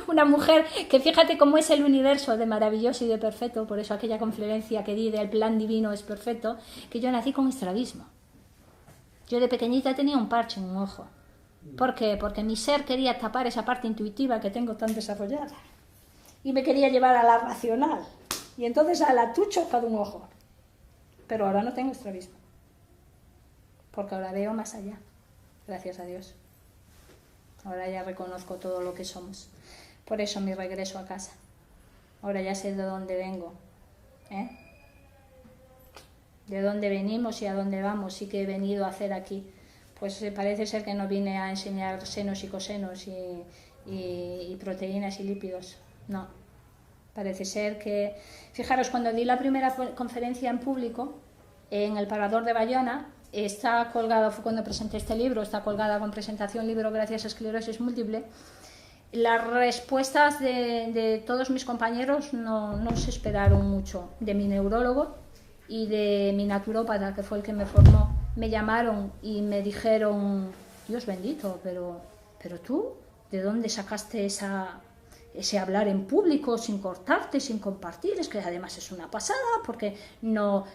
Una mujer que fíjate cómo es el universo de maravilloso y de perfecto, por eso aquella conferencia que di del plan divino es perfecto, que yo nací con estrabismo. Yo de pequeñita tenía un parche en un ojo. ¿Por qué? Porque mi ser quería tapar esa parte intuitiva que tengo tan desarrollada y me quería llevar a la racional y entonces a la tucho cada un ojo. Pero ahora no tengo estrabismo porque ahora veo más allá, gracias a Dios. Ahora ya reconozco todo lo que somos. Por eso mi regreso a casa. Ahora ya sé de dónde vengo, de dónde venimos y a dónde vamos y qué he venido a hacer aquí. Pues parece ser que no vine a enseñar senos y cosenos y proteínas y lípidos. No. Parece ser que... Fijaros, cuando di la primera conferencia en público, en el Parador de Bayona, está colgado, fue cuando presenté este libro, está colgada con presentación libro gracias a esclerosis múltiple. Las respuestas de todos mis compañeros no se esperaron mucho. De mi neurólogo y de mi naturópata, que fue el que me formó, me llamaron y me dijeron, Dios bendito, pero tú, ¿de dónde sacaste ese hablar en público sin cortarte, sin compartir? Es que además es una pasada porque no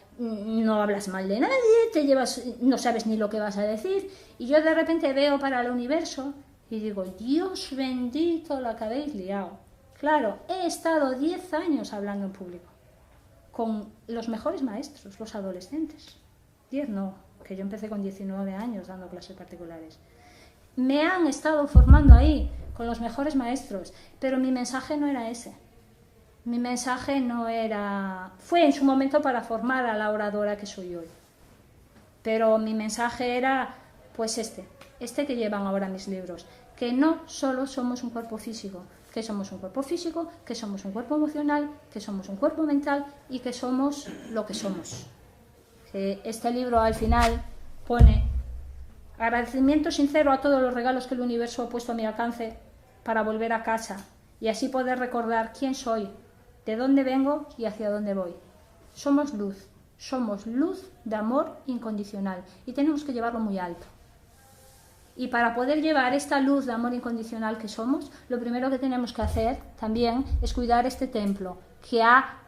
hablas mal de nadie, no sabes ni lo que vas a decir. Y yo de repente veo para el universo y digo, Dios bendito, la que habéis liado. Claro, he estado 10 años hablando en público con los mejores maestros, los adolescentes. 10 no, que yo empecé con 19 años dando clases particulares. Me han estado formando ahí con los mejores maestros, pero mi mensaje no era ese. Mi mensaje no era... Fue en su momento para formar a la oradora que soy hoy. Pero mi mensaje era, pues este que llevan ahora mis libros, que no solo somos un cuerpo físico, que somos un cuerpo físico, que somos un cuerpo emocional, que somos un cuerpo mental y que somos lo que somos. Que este libro al final pone agradecimiento sincero a todos los regalos que el universo ha puesto a mi alcance para volver a casa y así poder recordar quién soy, de dónde vengo y hacia dónde voy. Somos luz de amor incondicional y tenemos que llevarlo muy alto. Y para poder llevar esta luz de amor incondicional que somos, lo primero que tenemos que hacer también es cuidar este templo que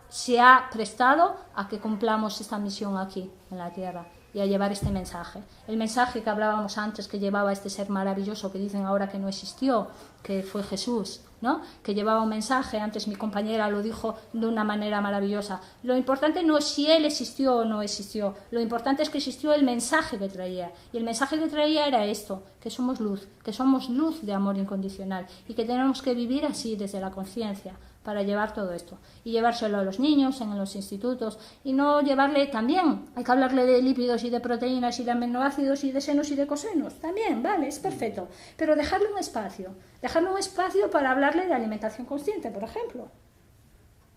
se ha prestado a que cumplamos esta misión aquí en la Tierra. y a llevar este mensaje. El mensaje que hablábamos antes, que llevaba este ser maravilloso que dicen ahora que no existió, que fue Jesús, ¿no? Que llevaba un mensaje, antes mi compañera lo dijo de una manera maravillosa. Lo importante no es si él existió o no existió, lo importante es que existió el mensaje que traía. Y el mensaje que traía era esto, que somos luz de amor incondicional y que tenemos que vivir así desde la conciencia, para llevar todo esto y llevárselo a los niños en los institutos y no llevarle también, hay que hablarle de lípidos y de proteínas y de aminoácidos y de senos y de cosenos, también, vale, es perfecto, pero dejarle un espacio para hablarle de alimentación consciente, por ejemplo.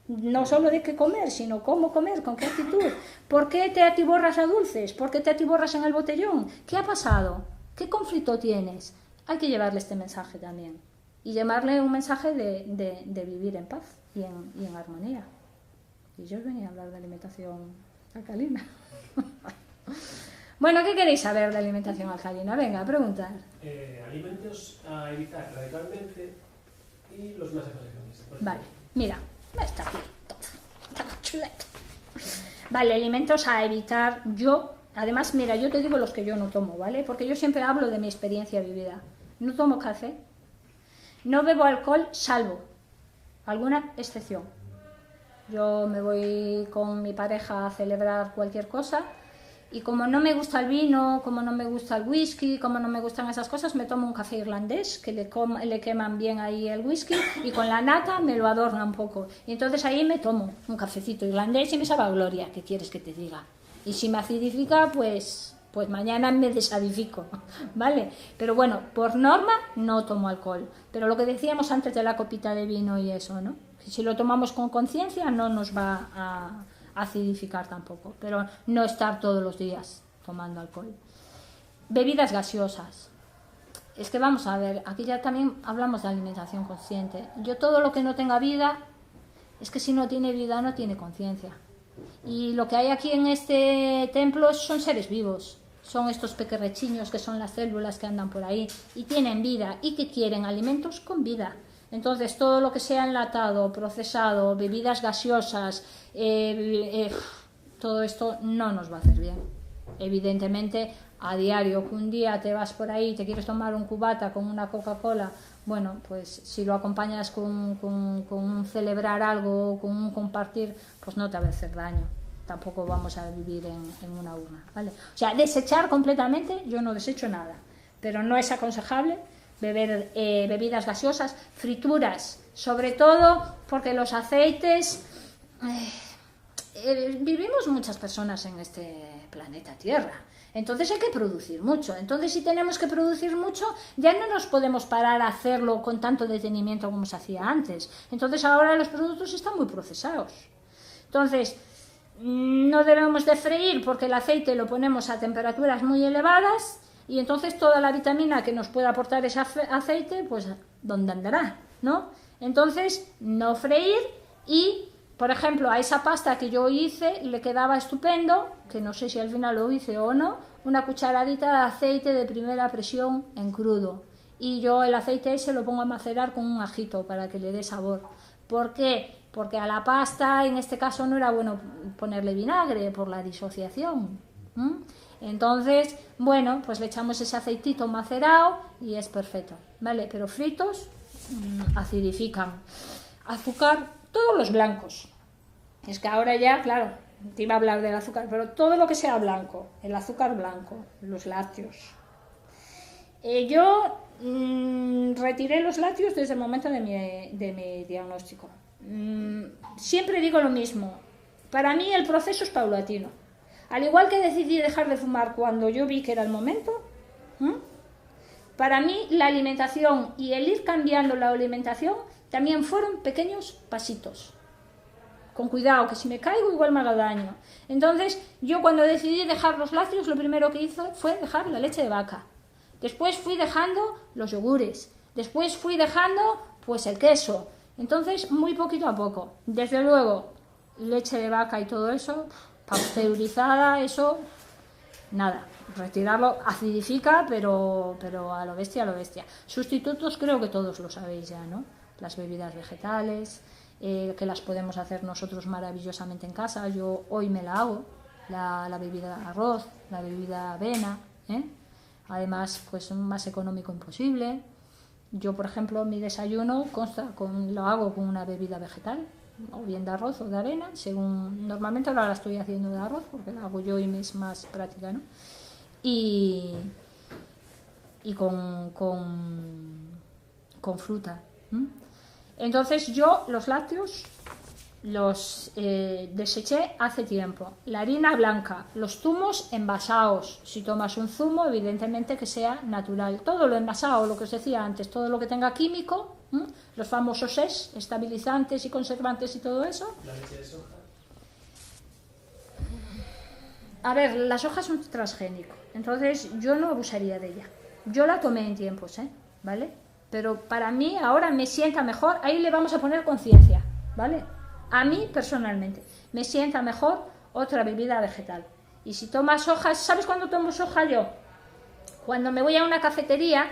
No solo de qué comer, sino cómo comer, con qué actitud, por qué te atiborras a dulces, por qué te atiborras en el botellón, qué ha pasado, qué conflicto tienes. Hay que llevarle este mensaje también. Y llamarle un mensaje de vivir en paz y en armonía. Y yo os venía a hablar de alimentación alcalina. Bueno, ¿qué queréis saber de alimentación alcalina? Venga, a preguntar. Alimentos a evitar radicalmente y los más efectivos. Vale, mira, está aquí todo. Está chuleto. Vale, alimentos a evitar. Además, mira, yo te digo los que yo no tomo, ¿vale? Porque yo siempre hablo de mi experiencia vivida. No tomo café. No bebo alcohol, salvo alguna excepción. Yo me voy con mi pareja a celebrar cualquier cosa y como no me gusta el vino, como no me gusta el whisky, como no me gustan esas cosas, me tomo un café irlandés, que le queman bien ahí el whisky y con la nata me lo adorna un poco. Y entonces ahí me tomo un cafecito irlandés y me sabe a gloria, ¿qué quieres que te diga? Y si me acidifica, pues mañana me desadifico, ¿vale? Pero bueno, por norma no tomo alcohol. Pero lo que decíamos antes de la copita de vino y eso, ¿no? Si lo tomamos con conciencia no nos va a acidificar tampoco, pero no estar todos los días tomando alcohol. Bebidas gaseosas. Es que vamos a ver, aquí ya también hablamos de alimentación consciente. Yo todo lo que no tenga vida, es que si no tiene vida no tiene conciencia. Y lo que hay aquí en este templo son seres vivos. Son estos pequerrechiños que son las células que andan por ahí y tienen vida y que quieren alimentos con vida. Entonces todo lo que sea enlatado, procesado, bebidas gaseosas, todo esto no nos va a hacer bien. Evidentemente a diario, que un día te vas por ahí y te quieres tomar un cubata con una Coca-Cola, bueno, pues si lo acompañas con un celebrar algo, con un compartir, pues no te va a hacer daño. Tampoco vamos a vivir en una urna, ¿vale? O sea, desechar completamente, yo no desecho nada, pero no es aconsejable beber bebidas gaseosas, frituras, sobre todo porque los aceites... vivimos muchas personas en este planeta Tierra, entonces hay que producir mucho. Entonces si tenemos que producir mucho, ya no nos podemos parar a hacerlo con tanto detenimiento como se hacía antes. Entonces ahora los productos están muy procesados. Entonces no debemos de freír porque el aceite lo ponemos a temperaturas muy elevadas y entonces toda la vitamina que nos pueda aportar ese aceite, pues ¿dónde andará? ¿No? Entonces no freír y... Por ejemplo, a esa pasta que yo hice le quedaba estupendo, que no sé si al final lo hice o no, una cucharadita de aceite de primera presión en crudo. Y yo el aceite ese lo pongo a macerar con un ajito para que le dé sabor. ¿Por qué? Porque a la pasta en este caso no era bueno ponerle vinagre por la disociación. Entonces, bueno, pues le echamos ese aceitito macerado y es perfecto, ¿vale? Pero fritos acidifican. Azúcar... Todos los blancos. Es que ahora ya, claro, te iba a hablar del azúcar, pero todo lo que sea blanco, el azúcar blanco, los lácteos. Yo retiré los lácteos desde el momento de mi diagnóstico. Siempre digo lo mismo. Para mí el proceso es paulatino. Al igual que decidí dejar de fumar cuando yo vi que era el momento, para mí la alimentación y el ir cambiando la alimentación también fueron pequeños pasitos. Con cuidado, que si me caigo igual me haga daño. Entonces, yo cuando decidí dejar los lácteos, lo primero que hice fue dejar la leche de vaca. Después fui dejando los yogures. Después fui dejando, pues, el queso. Entonces, muy poquito a poco. Desde luego, leche de vaca y todo eso, pasteurizada, eso, nada. Retirarlo acidifica, pero a lo bestia, a lo bestia. Sustitutos creo que todos lo sabéis ya, ¿no? Las bebidas vegetales, que las podemos hacer nosotros maravillosamente en casa. Yo hoy me la hago, la bebida arroz, la bebida avena, ¿eh? Además, pues más económico imposible. Yo, por ejemplo, mi desayuno lo hago con una bebida vegetal, o bien de arroz o de avena, según normalmente ahora la estoy haciendo de arroz porque la hago yo y me es más práctica, ¿no? Y con fruta. Entonces yo los lácteos los deseché hace tiempo. La harina blanca, los zumos envasados. Si tomas un zumo, evidentemente que sea natural. Todo lo envasado, lo que os decía antes, todo lo que tenga químico, los famosos estabilizantes y conservantes y todo eso. La leche de soja. A ver, la soja es un transgénico, entonces yo no abusaría de ella. Yo la tomé en tiempos, ¿vale? Pero para mí ahora me sienta mejor, ahí le vamos a poner conciencia, ¿vale? A mí, personalmente, me sienta mejor otra bebida vegetal. Y si tomas soja, ¿sabes cuándo tomo soja yo? Cuando me voy a una cafetería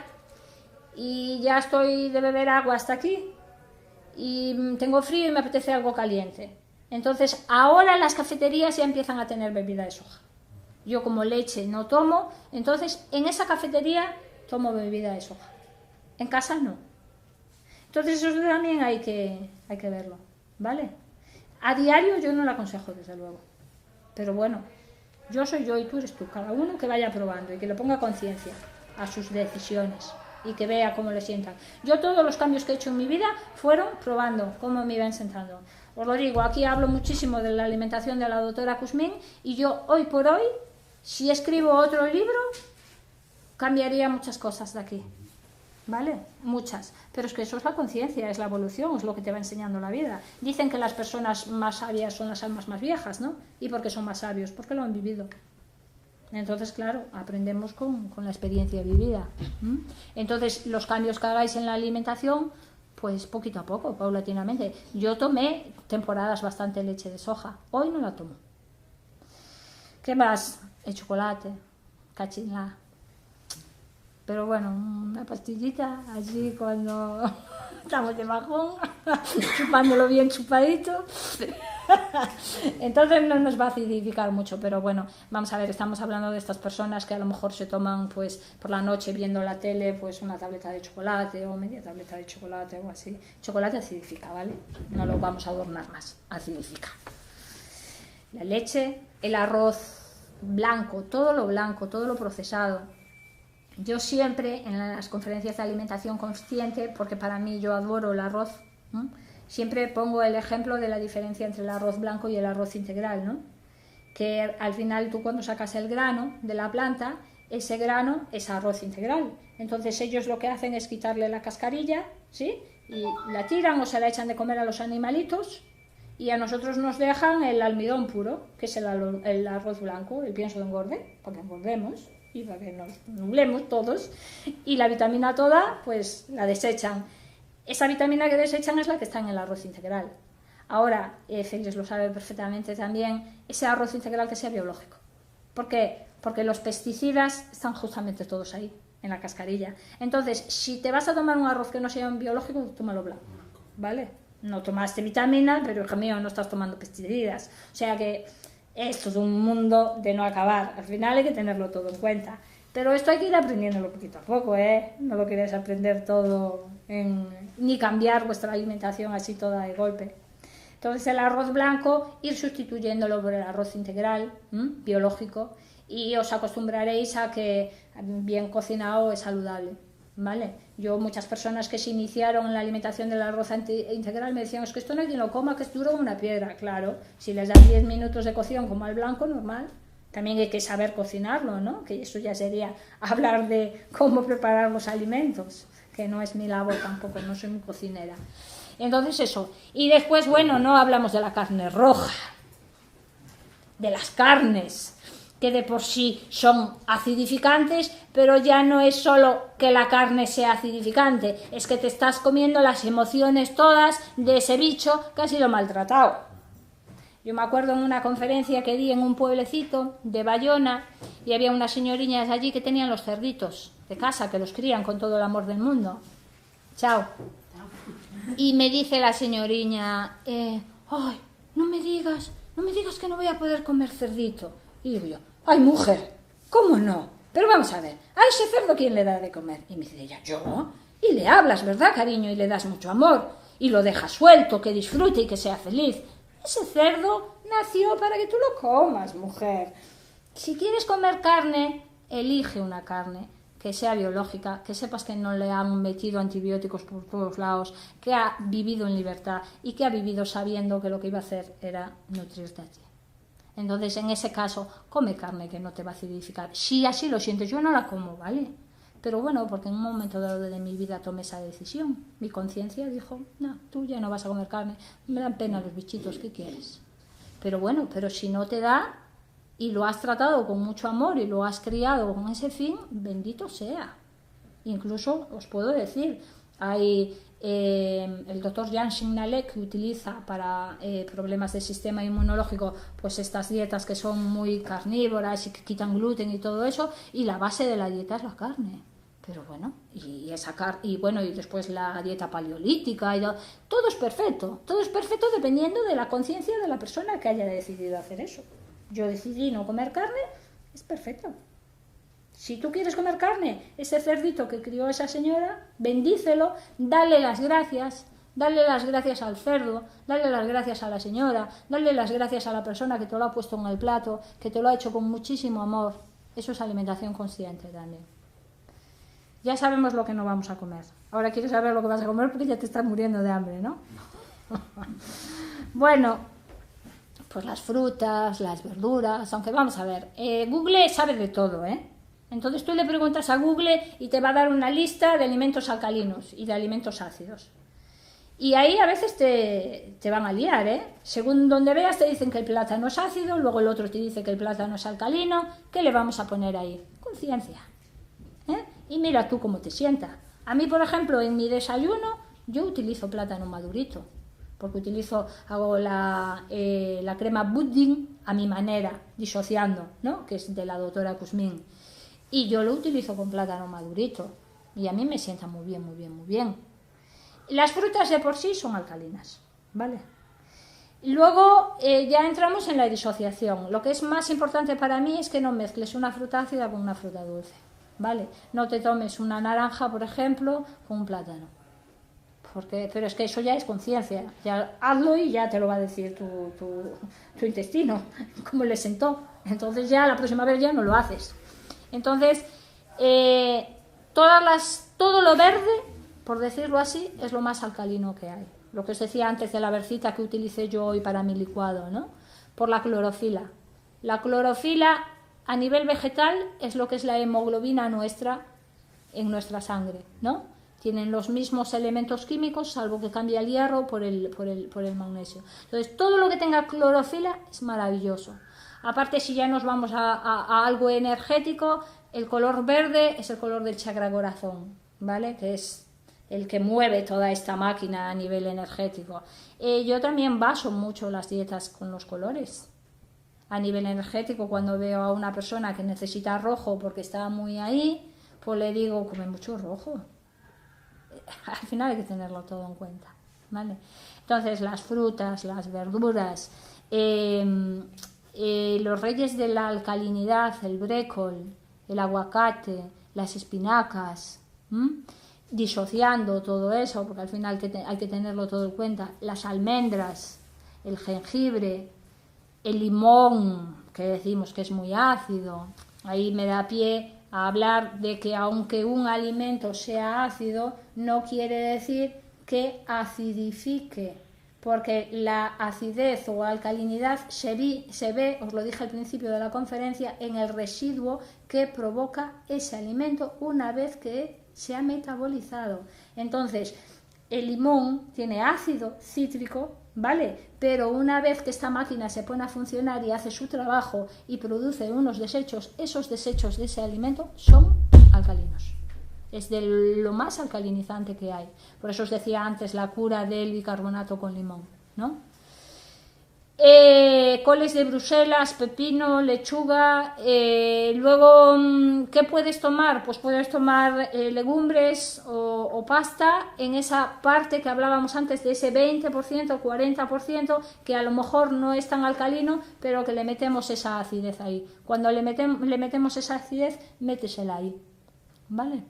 y ya estoy de beber agua hasta aquí y tengo frío y me apetece algo caliente. Entonces, ahora las cafeterías ya empiezan a tener bebida de soja. Yo como leche no tomo, entonces en esa cafetería tomo bebida de soja. En casa no. Entonces eso también hay que verlo, ¿vale? A diario yo no lo aconsejo, desde luego. Pero bueno, yo soy yo y tú eres tú. Cada uno que vaya probando y que le ponga conciencia a sus decisiones y que vea cómo le sientan. Yo todos los cambios que he hecho en mi vida fueron probando cómo me iban sentando. Os lo digo, aquí hablo muchísimo de la alimentación de la doctora Kuzmin y yo hoy por hoy, si escribo otro libro, cambiaría muchas cosas de aquí. ¿Vale? Muchas. Pero es que eso es la conciencia, es la evolución, es lo que te va enseñando la vida. Dicen que las personas más sabias son las almas más viejas, ¿no? ¿Y por qué son más sabios? Porque lo han vivido. Entonces, claro, aprendemos con la experiencia vivida. Entonces, los cambios que hagáis en la alimentación, pues poquito a poco, paulatinamente. Yo tomé temporadas bastante leche de soja. Hoy no la tomo. ¿Qué más? El chocolate, cachinla. Pero bueno, una pastillita allí cuando estamos de bajón, chupándolo bien chupadito. Entonces no nos va a acidificar mucho, pero bueno, vamos a ver, estamos hablando de estas personas que a lo mejor se toman pues por la noche viendo la tele pues una tableta de chocolate o media tableta de chocolate o así. Chocolate acidifica, ¿vale? No lo vamos a adornar más, acidifica. La leche, el arroz blanco, todo lo procesado. Yo siempre en las conferencias de alimentación consciente, porque para mí yo adoro el arroz, ¿no? Siempre pongo el ejemplo de la diferencia entre el arroz blanco y el arroz integral, ¿no? Que al final tú cuando sacas el grano de la planta, ese grano es arroz integral. Entonces ellos lo que hacen es quitarle la cascarilla, ¿sí? Y la tiran o se la echan de comer a los animalitos y a nosotros nos dejan el almidón puro, que es el arroz blanco, el pienso de engorde, para que engordemos y para que nos nublemos todos, y la vitamina toda pues la desechan. Esa vitamina que desechan es la que está en el arroz integral. Ahora, Félix lo sabe perfectamente también, ese arroz integral que sea biológico. ¿Por qué? Porque los pesticidas están justamente todos ahí, en la cascarilla. Entonces, si te vas a tomar un arroz que no sea biológico, tómalo blanco, ¿vale? No tomaste vitamina, pero hijo mío, no estás tomando pesticidas. O sea que esto es un mundo de no acabar. Al final hay que tenerlo todo en cuenta. Pero esto hay que ir aprendiéndolo poquito a poco, ¿eh? No lo queréis aprender todo ni cambiar vuestra alimentación así toda de golpe. Entonces el arroz blanco, ir sustituyéndolo por el arroz integral, biológico, y os acostumbraréis a que bien cocinado es saludable, ¿vale? Yo, muchas personas que se iniciaron en la alimentación del arroz integral me decían, es que esto no hay quien lo coma, que es duro como una piedra. Claro, si les das 10 minutos de cocción como al blanco, normal. También hay que saber cocinarlo, ¿no? Que eso ya sería hablar de cómo preparar los alimentos, que no es mi labor tampoco, no soy muy cocinera. Entonces eso. Y después, bueno, no hablamos de la carne roja, de las carnes, que de por sí son acidificantes, pero ya no es solo que la carne sea acidificante, es que te estás comiendo las emociones todas de ese bicho que ha sido maltratado. Yo me acuerdo en una conferencia que di en un pueblecito de Bayona y había unas señoriñas allí que tenían los cerditos de casa, que los crían con todo el amor del mundo. Chao. Y me dice la señoriña, ay, no me digas que no voy a poder comer cerdito. Y digo yo, ¡ay, mujer! ¿Cómo no? Pero vamos a ver, ¿a ese cerdo quién le da de comer? Y me dice ella, ¿yo? Y le hablas, ¿verdad, cariño? Y le das mucho amor. Y lo dejas suelto, que disfrute y que sea feliz. Ese cerdo nació para que tú lo comas, mujer. Si quieres comer carne, elige una carne que sea biológica, que sepas que no le han metido antibióticos por todos lados, que ha vivido en libertad y que ha vivido sabiendo que lo que iba a hacer era nutrirte a ti. Entonces, en ese caso, come carne que no te va a acidificar. Si así lo sientes, yo no la como, ¿vale? Pero bueno, porque en un momento dado de mi vida tomé esa decisión. Mi conciencia dijo, no, tú ya no vas a comer carne, me dan pena los bichitos, ¿qué quieres? Pero bueno, pero si no te da y lo has tratado con mucho amor y lo has criado con ese fin, bendito sea. Incluso os puedo decir, hay el doctor Jan Shignalek que utiliza para problemas del sistema inmunológico pues estas dietas que son muy carnívoras y que quitan gluten y todo eso, y la base de la dieta es la carne. Pero bueno, y después la dieta paleolítica y todo es perfecto dependiendo de la conciencia de la persona que haya decidido hacer eso. Yo decidí no comer carne, es perfecto. Si tú quieres comer carne, ese cerdito que crió esa señora, bendícelo, dale las gracias al cerdo, dale las gracias a la señora, dale las gracias a la persona que te lo ha puesto en el plato, que te lo ha hecho con muchísimo amor. Eso es alimentación consciente también. Ya sabemos lo que no vamos a comer. Ahora quieres saber lo que vas a comer porque ya te estás muriendo de hambre, ¿no? Bueno, pues las frutas, las verduras, aunque vamos a ver, Google sabe de todo, ¿eh? Entonces tú le preguntas a Google y te va a dar una lista de alimentos alcalinos y de alimentos ácidos. Y ahí a veces te van a liar, ¿eh? Según donde veas te dicen que el plátano es ácido, luego el otro te dice que el plátano es alcalino. ¿Qué le vamos a poner ahí? Conciencia, ¿eh? Y mira tú cómo te sienta. A mí, por ejemplo, en mi desayuno yo utilizo plátano madurito, porque hago la crema pudding a mi manera, disociando, ¿no? Que es de la doctora Kuzmin. Y yo lo utilizo con plátano madurito. Y a mí me sienta muy bien, muy bien, muy bien. Las frutas de por sí son alcalinas, ¿vale? Luego ya entramos en la disociación. Lo que es más importante para mí es que no mezcles una fruta ácida con una fruta dulce, ¿vale? No te tomes una naranja, por ejemplo, con un plátano. Pero es que eso ya es conciencia. Ya hazlo y ya te lo va a decir tu intestino, cómo le sentó. Entonces ya la próxima vez ya no lo haces. Entonces, todo lo verde, por decirlo así, es lo más alcalino que hay. Lo que os decía antes de la bercita que utilicé yo hoy para mi licuado, ¿no? Por la clorofila. La clorofila a nivel vegetal es lo que es la hemoglobina nuestra en nuestra sangre, ¿no? Tienen los mismos elementos químicos, salvo que cambia el hierro por el magnesio. Entonces, todo lo que tenga clorofila es maravilloso. Aparte, si ya nos vamos a algo energético, el color verde es el color del chakra corazón, ¿vale? Que es el que mueve toda esta máquina a nivel energético. Yo también baso mucho las dietas con los colores. A nivel energético, cuando veo a una persona que necesita rojo porque está muy ahí, pues le digo, come mucho rojo. Al final hay que tenerlo todo en cuenta, ¿vale? Entonces, las frutas, las verduras, los reyes de la alcalinidad, el brécol, el aguacate, las espinacas, disociando todo eso, porque al final hay que tenerlo todo en cuenta, las almendras, el jengibre, el limón, que decimos que es muy ácido. Ahí me da pie a hablar de que aunque un alimento sea ácido, no quiere decir que acidifique, porque la acidez o alcalinidad se ve, os lo dije al principio de la conferencia, en el residuo que provoca ese alimento una vez que se ha metabolizado. Entonces, el limón tiene ácido cítrico, ¿vale? Pero una vez que esta máquina se pone a funcionar y hace su trabajo y produce unos desechos, esos desechos de ese alimento son alcalinos. Es de lo más alcalinizante que hay. Por eso os decía antes la cura del bicarbonato con limón, ¿no? Coles de Bruselas, pepino, lechuga. Luego, ¿qué puedes tomar? Pues puedes tomar legumbres o pasta en esa parte que hablábamos antes, de ese 20%, 40%, que a lo mejor no es tan alcalino, pero que le metemos esa acidez ahí. Cuando le metemos esa acidez, métesela ahí, ¿vale?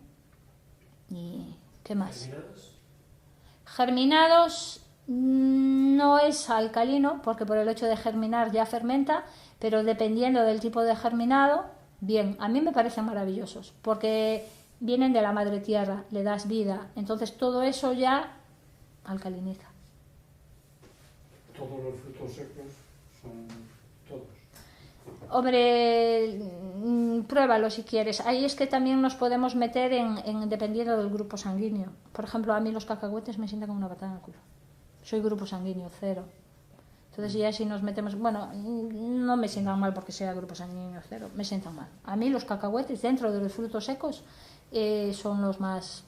¿Y qué más? Germinados. No es alcalino, porque por el hecho de germinar ya fermenta, pero dependiendo del tipo de germinado, bien, a mí me parecen maravillosos, porque vienen de la madre tierra, le das vida, entonces todo eso ya alcaliniza. Todos los frutos secos son todos. Hombre, pruébalo si quieres. Ahí es que también nos podemos meter en dependiendo del grupo sanguíneo. Por ejemplo, a mí los cacahuetes me sientan como una patada en el culo. Soy grupo sanguíneo 0. Entonces ya si nos metemos... Bueno, no me sientan mal porque sea grupo sanguíneo 0. Me sientan mal. A mí los cacahuetes dentro de los frutos secos son los más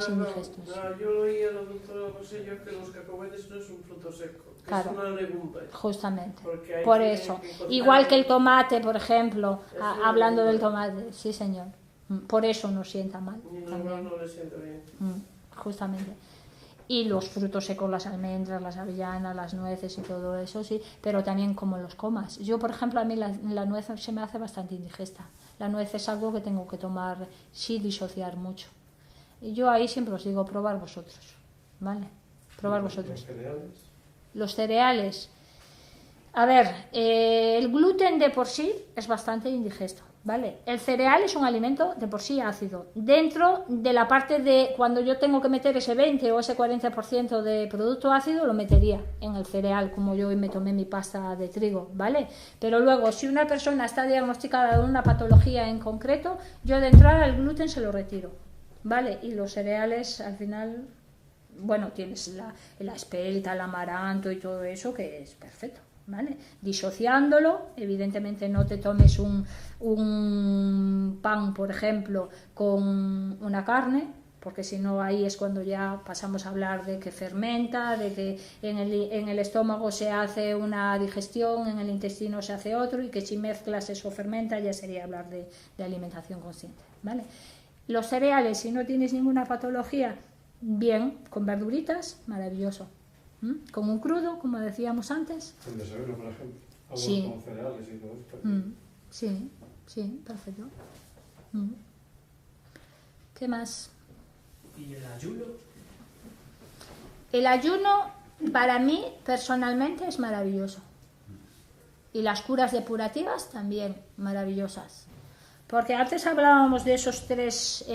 indigestos. No, yo oí a la doctora José que los cacahuetes no es un fruto seco, que Claro. es una legumbre. Justamente. Porque Por eso. Igual que el tomate, por ejemplo. Hablando del tomate. Sí, señor. Por eso nos sienta mal. Y no le siento bien. Justamente. Y los frutos secos, las almendras, las avellanas, las nueces y todo eso, sí, pero también como los comas. Yo, por ejemplo, a mí la nuez se me hace bastante indigesta. La nuez es algo que tengo que tomar, sí, disociar mucho. Y yo ahí siempre os digo, probar vosotros, ¿vale? Probar vosotros. ¿Los cereales? Los cereales. A ver, el gluten de por sí es bastante indigesto, ¿vale? El cereal es un alimento de por sí ácido. Dentro de la parte de cuando yo tengo que meter ese 20 o ese 40% de producto ácido, lo metería en el cereal, como yo hoy me tomé mi pasta de trigo, ¿vale? Pero luego, si una persona está diagnosticada de una patología en concreto, yo de entrada el gluten se lo retiro, ¿vale? Y los cereales, al final, bueno, tienes la espelta, el amaranto y todo eso, que es perfecto, ¿vale? Disociándolo, evidentemente no te tomes un pan, por ejemplo, con una carne, porque si no ahí es cuando ya pasamos a hablar de que fermenta, de que en el estómago se hace una digestión, en el intestino se hace otro, y que si mezclas eso fermenta, ya sería hablar de alimentación consciente, ¿vale? Los cereales, si no tienes ninguna patología, bien, con verduritas, maravilloso. Con un crudo, como decíamos antes. El desayuno, por ejemplo. Algo Sí. con cereales y todo esto. Sí, sí, perfecto. ¿Qué más? ¿Y el ayuno? El ayuno, para mí, personalmente, es maravilloso. Y las curas depurativas también, maravillosas. Porque antes hablábamos de esos 3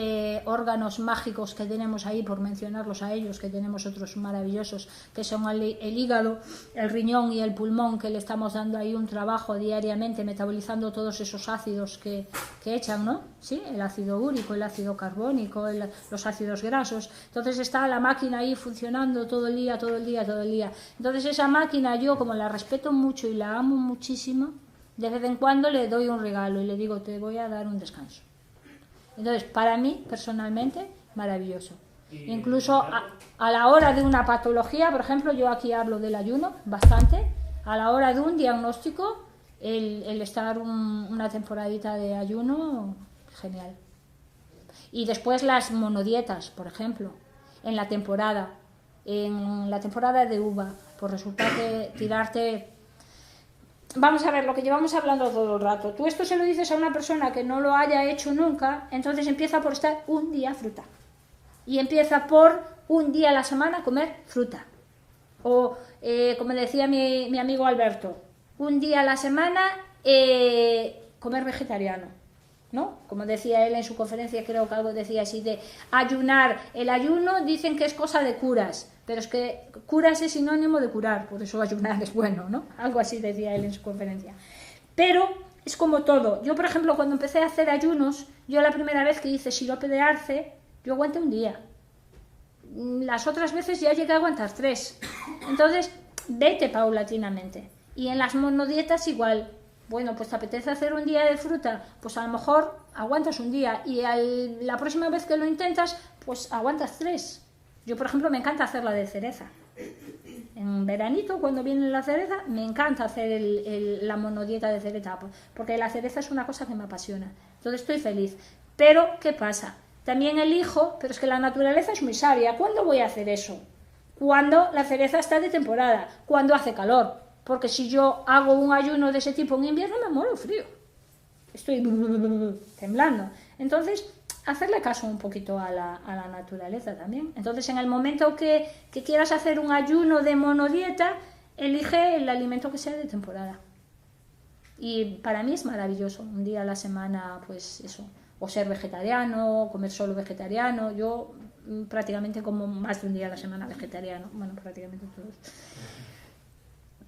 órganos mágicos que tenemos ahí, por mencionarlos a ellos, que tenemos otros maravillosos, que son el hígado, el riñón y el pulmón, que le estamos dando ahí un trabajo diariamente, metabolizando todos esos ácidos que echan, ¿no? Sí, el ácido úrico, el ácido carbónico, los ácidos grasos. Entonces está la máquina ahí funcionando todo el día, todo el día, todo el día. Entonces esa máquina, yo como la respeto mucho y la amo muchísimo, de vez en cuando le doy un regalo y le digo, te voy a dar un descanso. Entonces, para mí, personalmente, maravilloso. Incluso a la hora de una patología, por ejemplo, yo aquí hablo del ayuno bastante, a la hora de un diagnóstico, el estar una temporadita de ayuno, genial. Y después las monodietas, por ejemplo, en la temporada de uva, pues resulta que tirarte... Vamos a ver, lo que llevamos hablando todo el rato. Tú esto se lo dices a una persona que no lo haya hecho nunca, entonces empieza por estar un día fruta. Y empieza por un día a la semana comer fruta. O, como decía mi amigo Alberto, un día a la semana comer vegetariano, ¿no? Como decía él en su conferencia, creo que algo decía así de ayunar. El ayuno dicen que es cosa de curas, pero es que curas es sinónimo de curar, por eso ayunar es bueno, ¿no? Algo así decía él en su conferencia. Pero es como todo. Yo, por ejemplo, cuando empecé a hacer ayunos, yo la primera vez que hice sirope de arce, yo aguanté un día. Las otras veces ya llegué a aguantar 3. Entonces, vete paulatinamente. Y en las monodietas igual. Bueno, pues te apetece hacer un día de fruta, pues a lo mejor aguantas un día y la próxima vez que lo intentas, pues aguantas 3. Yo, por ejemplo, me encanta hacer la de cereza. En en veranito, cuando viene la cereza, me encanta hacer la monodieta de cereza, porque la cereza es una cosa que me apasiona. Entonces estoy feliz. Pero, ¿qué pasa? También elijo, pero es que la naturaleza es muy sabia. ¿Cuándo voy a hacer eso? Cuando la cereza está de temporada, cuando hace calor. Porque si yo hago un ayuno de ese tipo en invierno, me muero de frío. Estoy temblando. Entonces, hacerle caso un poquito a la naturaleza también. Entonces, en el momento que quieras hacer un ayuno de monodieta, elige el alimento que sea de temporada. Y para mí es maravilloso. Un día a la semana, pues eso, o ser vegetariano, comer solo vegetariano. Yo prácticamente como más de un día a la semana vegetariano. Bueno, prácticamente todos.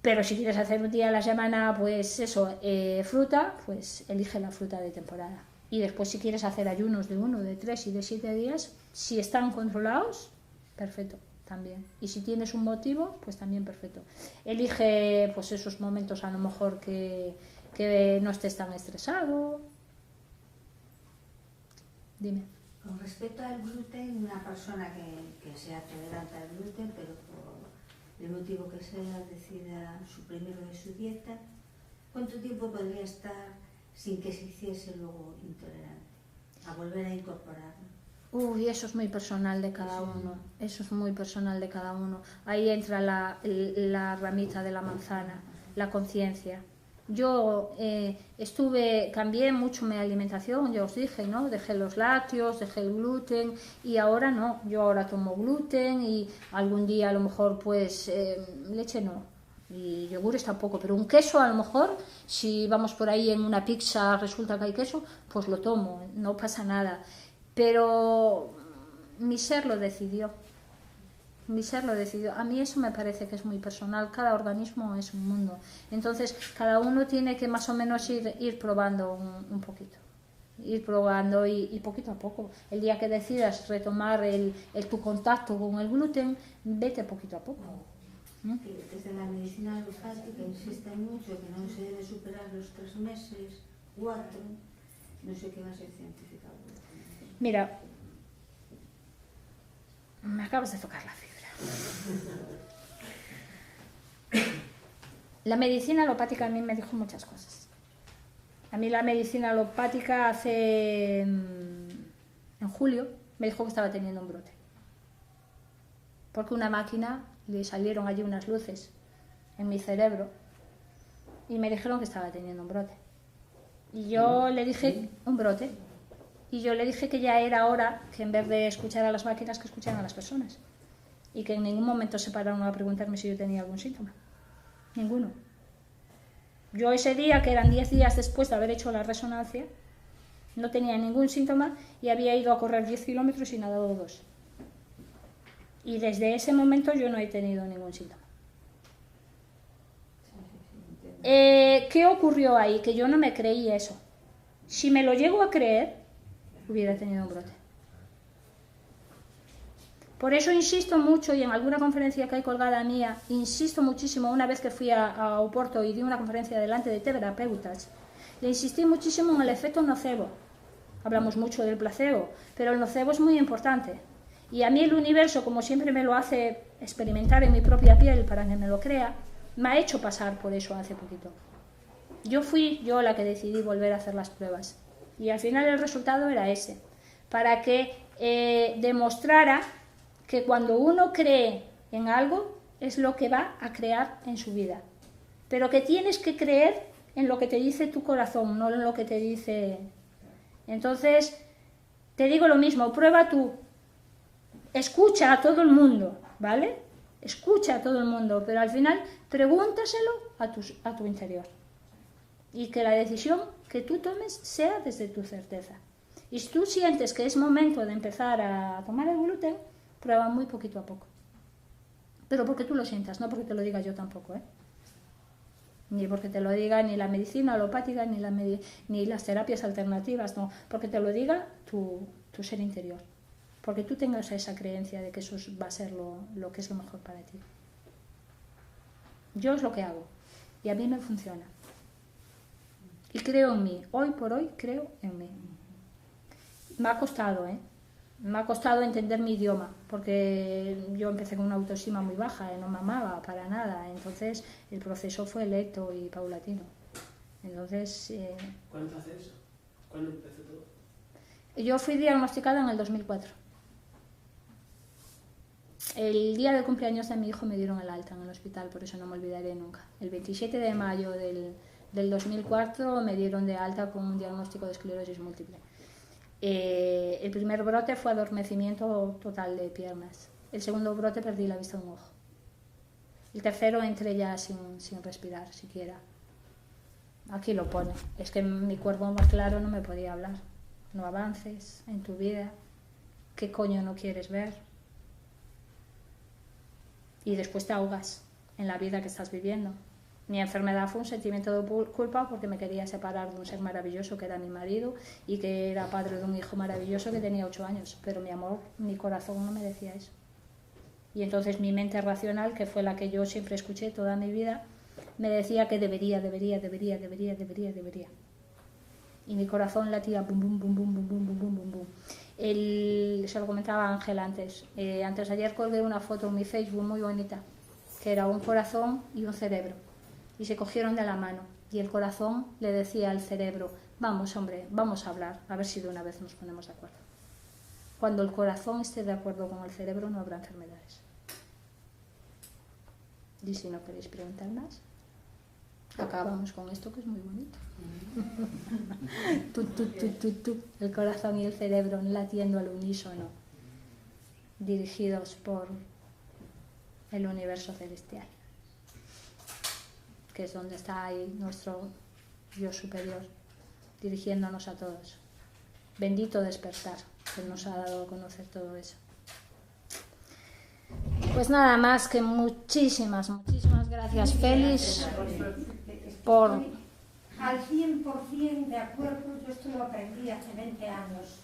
Pero si quieres hacer un día a la semana, pues eso, fruta, pues elige la fruta de temporada. Y después si quieres hacer ayunos de 1, de 3 y de 7 días, si están controlados, perfecto, también. Y si tienes un motivo, pues también perfecto. Elige pues esos momentos a lo mejor que no estés tan estresado. Dime. Con respecto al gluten, una persona que sea tolerante al gluten, pero por el motivo que sea decida suprimirlo de su dieta, ¿cuánto tiempo podría estar sin que se hiciese luego intolerante? A volver a incorporarlo. Uy, eso es muy personal de cada uno. Eso es muy personal de cada uno. Ahí entra la ramita de la manzana, la conciencia. Yo cambié mucho mi alimentación, ya os dije, ¿no? Dejé los lácteos, dejé el gluten y ahora no. Yo ahora tomo gluten y algún día a lo mejor pues leche no. Y yogures tampoco, pero un queso a lo mejor, si vamos por ahí en una pizza resulta que hay queso, pues lo tomo, no pasa nada. Pero mi ser lo decidió. Mi ser lo decidió. A mí eso me parece que es muy personal. Cada organismo es un mundo. Entonces, cada uno tiene que más o menos ir probando un poquito. Ir probando y poquito a poco. El día que decidas retomar tu contacto con el gluten, vete poquito a poco. Desde la medicina alopática insisten mucho que no se debe superar los 3 meses, 4. No sé qué base científica. Mira, me acabas de tocar la fibra. La medicina alopática a mí me dijo muchas cosas. A mí la medicina alopática en julio me dijo que estaba teniendo un brote. Porque una máquina le salieron allí unas luces en mi cerebro y me dijeron que estaba teniendo un brote. Y yo le dije, un brote. Y yo le dije que ya era hora que en vez de escuchar a las máquinas, que escucharan a las personas. Y que en ningún momento se pararon a preguntarme si yo tenía algún síntoma. Ninguno. Yo ese día, que eran 10 días después de haber hecho la resonancia, no tenía ningún síntoma y había ido a correr 10 kilómetros y nadado 2. Y desde ese momento yo no he tenido ningún síntoma. ¿Qué ocurrió ahí? Que yo no me creí eso. Si me lo llego a creer, hubiera tenido un brote. Por eso insisto mucho, y en alguna conferencia que hay colgada mía, insisto muchísimo, una vez que fui a Oporto y di una conferencia delante de terapeutas, le insistí muchísimo en el efecto nocebo. Hablamos mucho del placebo, pero el nocebo es muy importante. Y a mí el universo, como siempre me lo hace experimentar en mi propia piel para que me lo crea, me ha hecho pasar por eso hace poquito. Fui yo la que decidí volver a hacer las pruebas. Y al final el resultado era ese, para que demostrara que cuando uno cree en algo es lo que va a crear en su vida. Pero que tienes que creer en lo que te dice tu corazón, no en lo que te dice. Entonces, te digo lo mismo, prueba tú. Escucha a todo el mundo, ¿vale? Escucha a todo el mundo, pero al final pregúntaselo a tu interior. Y que la decisión que tú tomes sea desde tu certeza. Y si tú sientes que es momento de empezar a tomar el gluten, prueba muy poquito a poco. Pero porque tú lo sientas, no porque te lo diga yo tampoco, ¿eh? Ni porque te lo diga ni la medicina alopática, ni las terapias alternativas, no. Porque te lo diga tu ser interior. Porque tú tengas esa creencia de que eso va a ser lo que es lo mejor para ti. Yo es lo que hago. Y a mí me funciona. Y creo en mí. Hoy por hoy creo en mí. Me ha costado, ¿eh? Me ha costado entender mi idioma, porque yo empecé con una autoestima muy baja, no mamaba para nada, entonces el proceso fue lento y paulatino. Entonces... ¿Cuándo hace eso? ¿Cuándo empezó todo? Yo fui diagnosticada en el 2004. El día del cumpleaños de mi hijo me dieron el alta en el hospital, por eso no me olvidaré nunca. El 27 de mayo del 2004 me dieron de alta con un diagnóstico de esclerosis múltiple. El primer brote fue adormecimiento total de piernas. El segundo brote perdí la vista de un ojo. El tercero entré ya sin respirar siquiera. Aquí lo pone. Es que mi cuerpo más claro no me podía hablar. No avances en tu vida. ¿Qué coño no quieres ver? Y después te ahogas en la vida que estás viviendo. Mi enfermedad fue un sentimiento de culpa porque me quería separar de un ser maravilloso que era mi marido y que era padre de un hijo maravilloso que tenía 8 años. Pero mi amor, mi corazón no me decía eso. Y entonces mi mente racional, que fue la que yo siempre escuché toda mi vida, me decía que debería. Y mi corazón latía bum, bum, bum, bum, bum, bum, bum, bum, bum, bum. Se lo comentaba a Ángel antes. Antes de ayer colgué una foto en mi Facebook muy bonita, que era un corazón y un cerebro. Y se cogieron de la mano. Y el corazón le decía al cerebro, vamos hombre, vamos a hablar, a ver si de una vez nos ponemos de acuerdo. Cuando el corazón esté de acuerdo con el cerebro no habrá enfermedades. Y si no queréis preguntar más, acabamos con esto que es muy bonito. El corazón y el cerebro latiendo al unísono, dirigidos por el universo celestial, que es donde está ahí nuestro Dios superior, dirigiéndonos a todos. Bendito despertar, que nos ha dado a conocer todo eso. Pues nada más que muchísimas gracias, Félix, por... Al 100% de acuerdo, yo esto lo aprendí hace 20 años.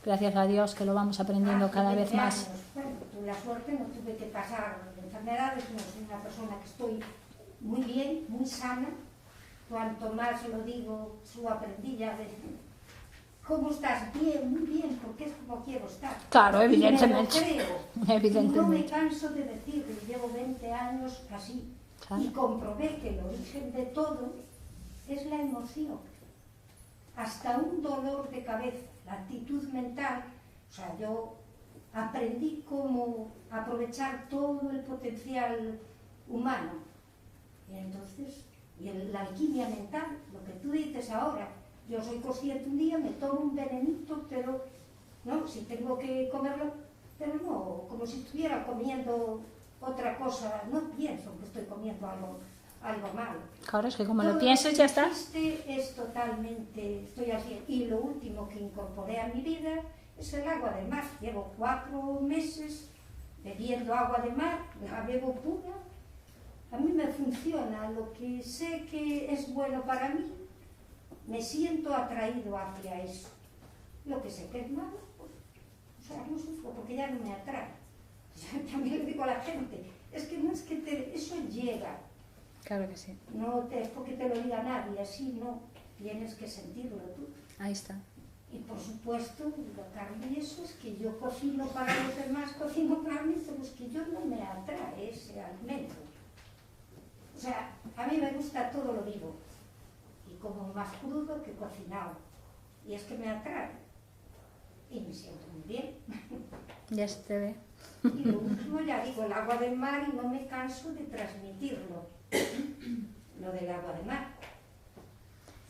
Gracias a Dios que lo vamos aprendiendo cada vez más. Bueno, tuve la suerte, no tuve que pasar enfermedades, no soy una persona que estoy muy bien, muy sana. Cuanto más lo digo, lo aprendí ya de... ¿Cómo estás? Bien, muy bien, porque es como quiero estar. Claro, evidentemente. Y me lo creo. Evidentemente. No me canso de decirlo, llevo 20 años así. Claro. Y comprobé que el origen de todo es la emoción. Hasta un dolor de cabeza, la actitud mental. O sea, yo aprendí cómo aprovechar todo el potencial humano. Y entonces, la alquimia mental, lo que tú dices ahora. Yo soy consciente un día, me tomo un venenito, pero no, si tengo que comerlo, pero no, como si estuviera comiendo otra cosa, no pienso que estoy comiendo algo malo. Claro, es que como lo pienses ya está. Es totalmente, estoy así. Y lo último que incorporé a mi vida es el agua de mar. Llevo 4 meses bebiendo agua de mar, la bebo pura. A mí me funciona, lo que sé que es bueno para mí, me siento atraído hacia eso. Lo que sé que es malo, pues, o sea, no sufro porque ya no me atrae. O sea, también le digo a la gente, es que no es que eso llega. Claro que sí. No es porque te lo diga nadie, así no, tienes que sentirlo tú. Ahí está. Y por supuesto, la carne y eso es que yo cocino para los demás, cocino para mí, pero es que yo no me atrae ese alimento. O sea, a mí me gusta todo lo vivo. Y como más crudo que cocinado. Y es que me atrae. Y me siento muy bien. Ya se te ve. Y lo último, ya digo, el agua del mar y no me canso de transmitirlo. Lo del agua de mar.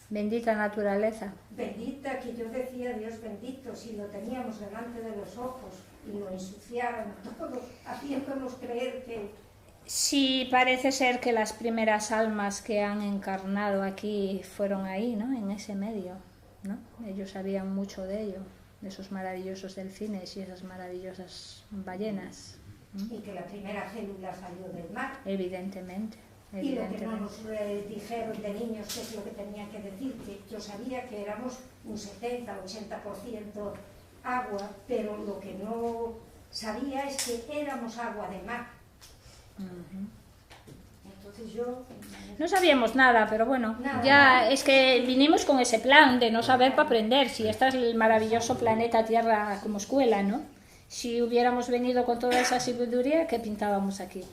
Bendita naturaleza. Bendita, que yo decía, Dios bendito, si lo teníamos delante de los ojos y lo ensuciaron todo, haciéndonos creer que... Sí, parece ser que las primeras almas que han encarnado aquí fueron ahí, ¿no? En ese medio, ¿no? Ellos sabían mucho de ello, de esos maravillosos delfines y esas maravillosas ballenas. Y que la primera célula salió del mar. Evidentemente. Y lo que no nos dijeron de niños, que es lo que tenía que decir, que yo sabía que éramos un 70-80% agua, pero lo que no sabía es que éramos agua de mar. Entonces yo... No sabíamos nada, pero bueno, Nada. ya es que vinimos con ese plan de no saber para aprender, si este es el maravilloso planeta Tierra como escuela, ¿no? Si hubiéramos venido con toda esa sabiduría, ¿qué pintábamos aquí?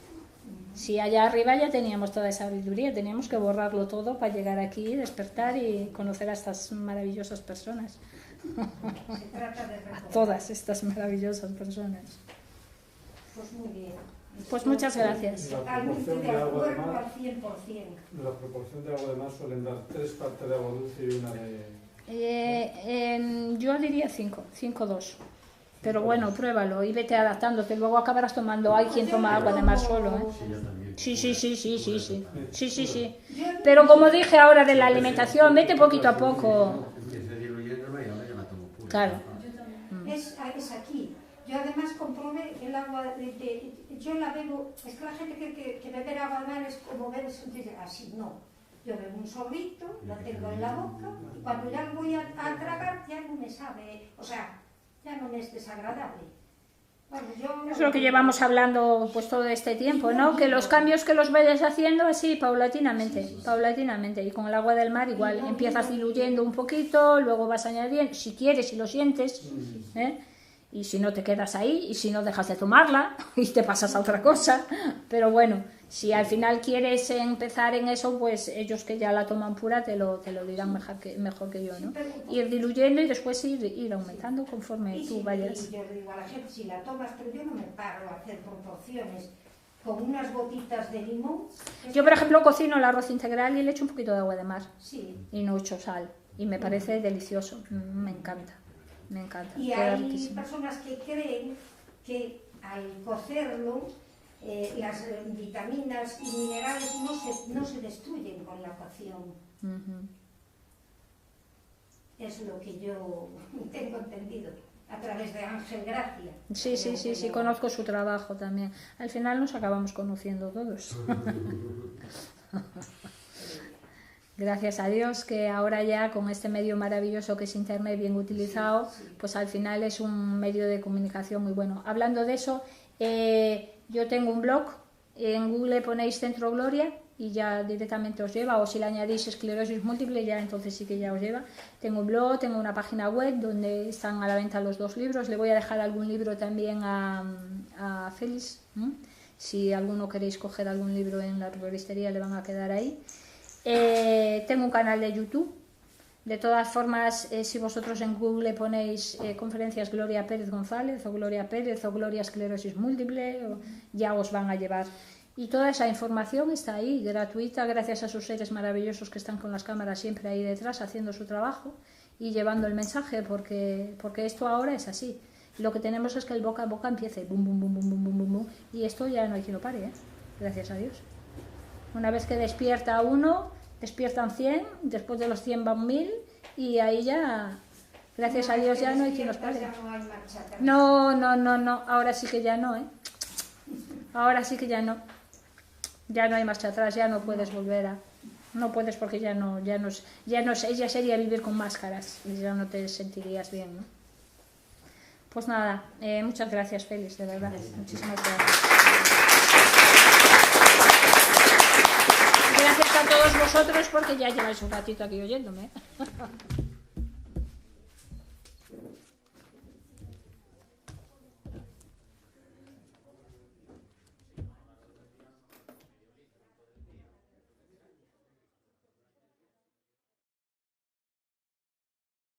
Si allá arriba ya teníamos toda esa sabiduría, teníamos que borrarlo todo para llegar aquí, despertar y conocer a estas maravillosas personas. Se trata de A recordar. todas estas maravillosas personas. Pues muy bien. Pues muchas gracias. Totalmente de agua de acuerdo mar, al 100%. de la proporción de agua de mar suelen dar 3 partes de agua dulce y una de... Yo diría 5, 2. Pero bueno, pruébalo y vete adaptándote. Luego acabarás tomando. Hay quien toma agua de mar solo, ¿eh? Sí, yo también. Sí. Sí. Pero como dije ahora de la alimentación, vete poquito a poco. Empiece diluyéndome y ahora ya la tomo pura. Claro. Es aquí. Yo además comprobé el agua yo la bebo, es que la gente cree que beber agua de mar es como beber así, no. Yo bebo un sorbito, lo tengo en la boca y cuando ya lo voy a tragar ya no me sabe, o sea, ya no me es desagradable. Bueno, yo Es lo que llevamos hablando pues todo este tiempo, ¿no? Que los cambios que los vayas haciendo así paulatinamente. Y con el agua del mar igual, empiezas diluyendo un poquito, luego vas añadiendo, si quieres, si lo sientes, ¿eh? Y si no te quedas ahí, y si no dejas de tomarla y te pasas a otra cosa. Pero bueno, si al final quieres empezar en eso, pues ellos que ya la toman pura te lo dirán mejor que yo, ¿no? Ir diluyendo y después ir aumentando conforme tú vayas. Y yo le digo a la gente, si la tomas, pero yo no me paro a hacer proporciones con unas gotitas de limón. Yo, por ejemplo, cocino el arroz integral y le echo un poquito de agua de mar Sí. y no echo sal. Y me parece delicioso, me encanta. Y queda hay riquísimo. personas que creen que al cocerlo las vitaminas y minerales no se destruyen con la cocción. Ujú. Es lo que yo tengo entendido a través de Ángel Gracia. Sí, conozco su trabajo también. Al final nos acabamos conociendo todos. Gracias a Dios que ahora ya con este medio maravilloso que es Internet bien utilizado, pues al final es un medio de comunicación muy bueno. Hablando de eso, yo tengo un blog, en Google ponéis Centro Gloria y ya directamente os lleva, o si le añadís esclerosis múltiple ya entonces sí que ya os lleva. Tengo un blog, tengo una página web donde están a la venta los 2 libros, le voy a dejar algún libro también a Félix, ¿no? Si alguno queréis coger algún libro en la herboristería le van a quedar ahí. Tengo un canal de YouTube. De todas formas, si vosotros en Google ponéis conferencias Gloria Pérez González o Gloria Pérez o Gloria Esclerosis Múltiple, ya os van a llevar. Y toda esa información está ahí, gratuita, gracias a sus seres maravillosos que están con las cámaras siempre ahí detrás haciendo su trabajo y llevando el mensaje, porque esto ahora es así. Lo que tenemos es que el boca a boca empiece, bum, bum, bum, bum, bum, bum, bum, bum, y esto ya no hay quien lo pare, ¿eh? Gracias a Dios. Una vez que despierta uno, despiertan 100, después de los 100 van 1000 y ahí ya, gracias a Dios, ya no hay quien los pare. No, ahora sí que ya no, ¿eh? Ahora sí que ya no. Ya no hay marcha atrás, ya no puedes volver a... No puedes porque ya sería vivir con máscaras y ya no te sentirías bien, ¿no? Pues nada, muchas gracias, Félix, de verdad. Muchísimas gracias. Gracias a todos vosotros porque ya lleváis un ratito aquí oyéndome.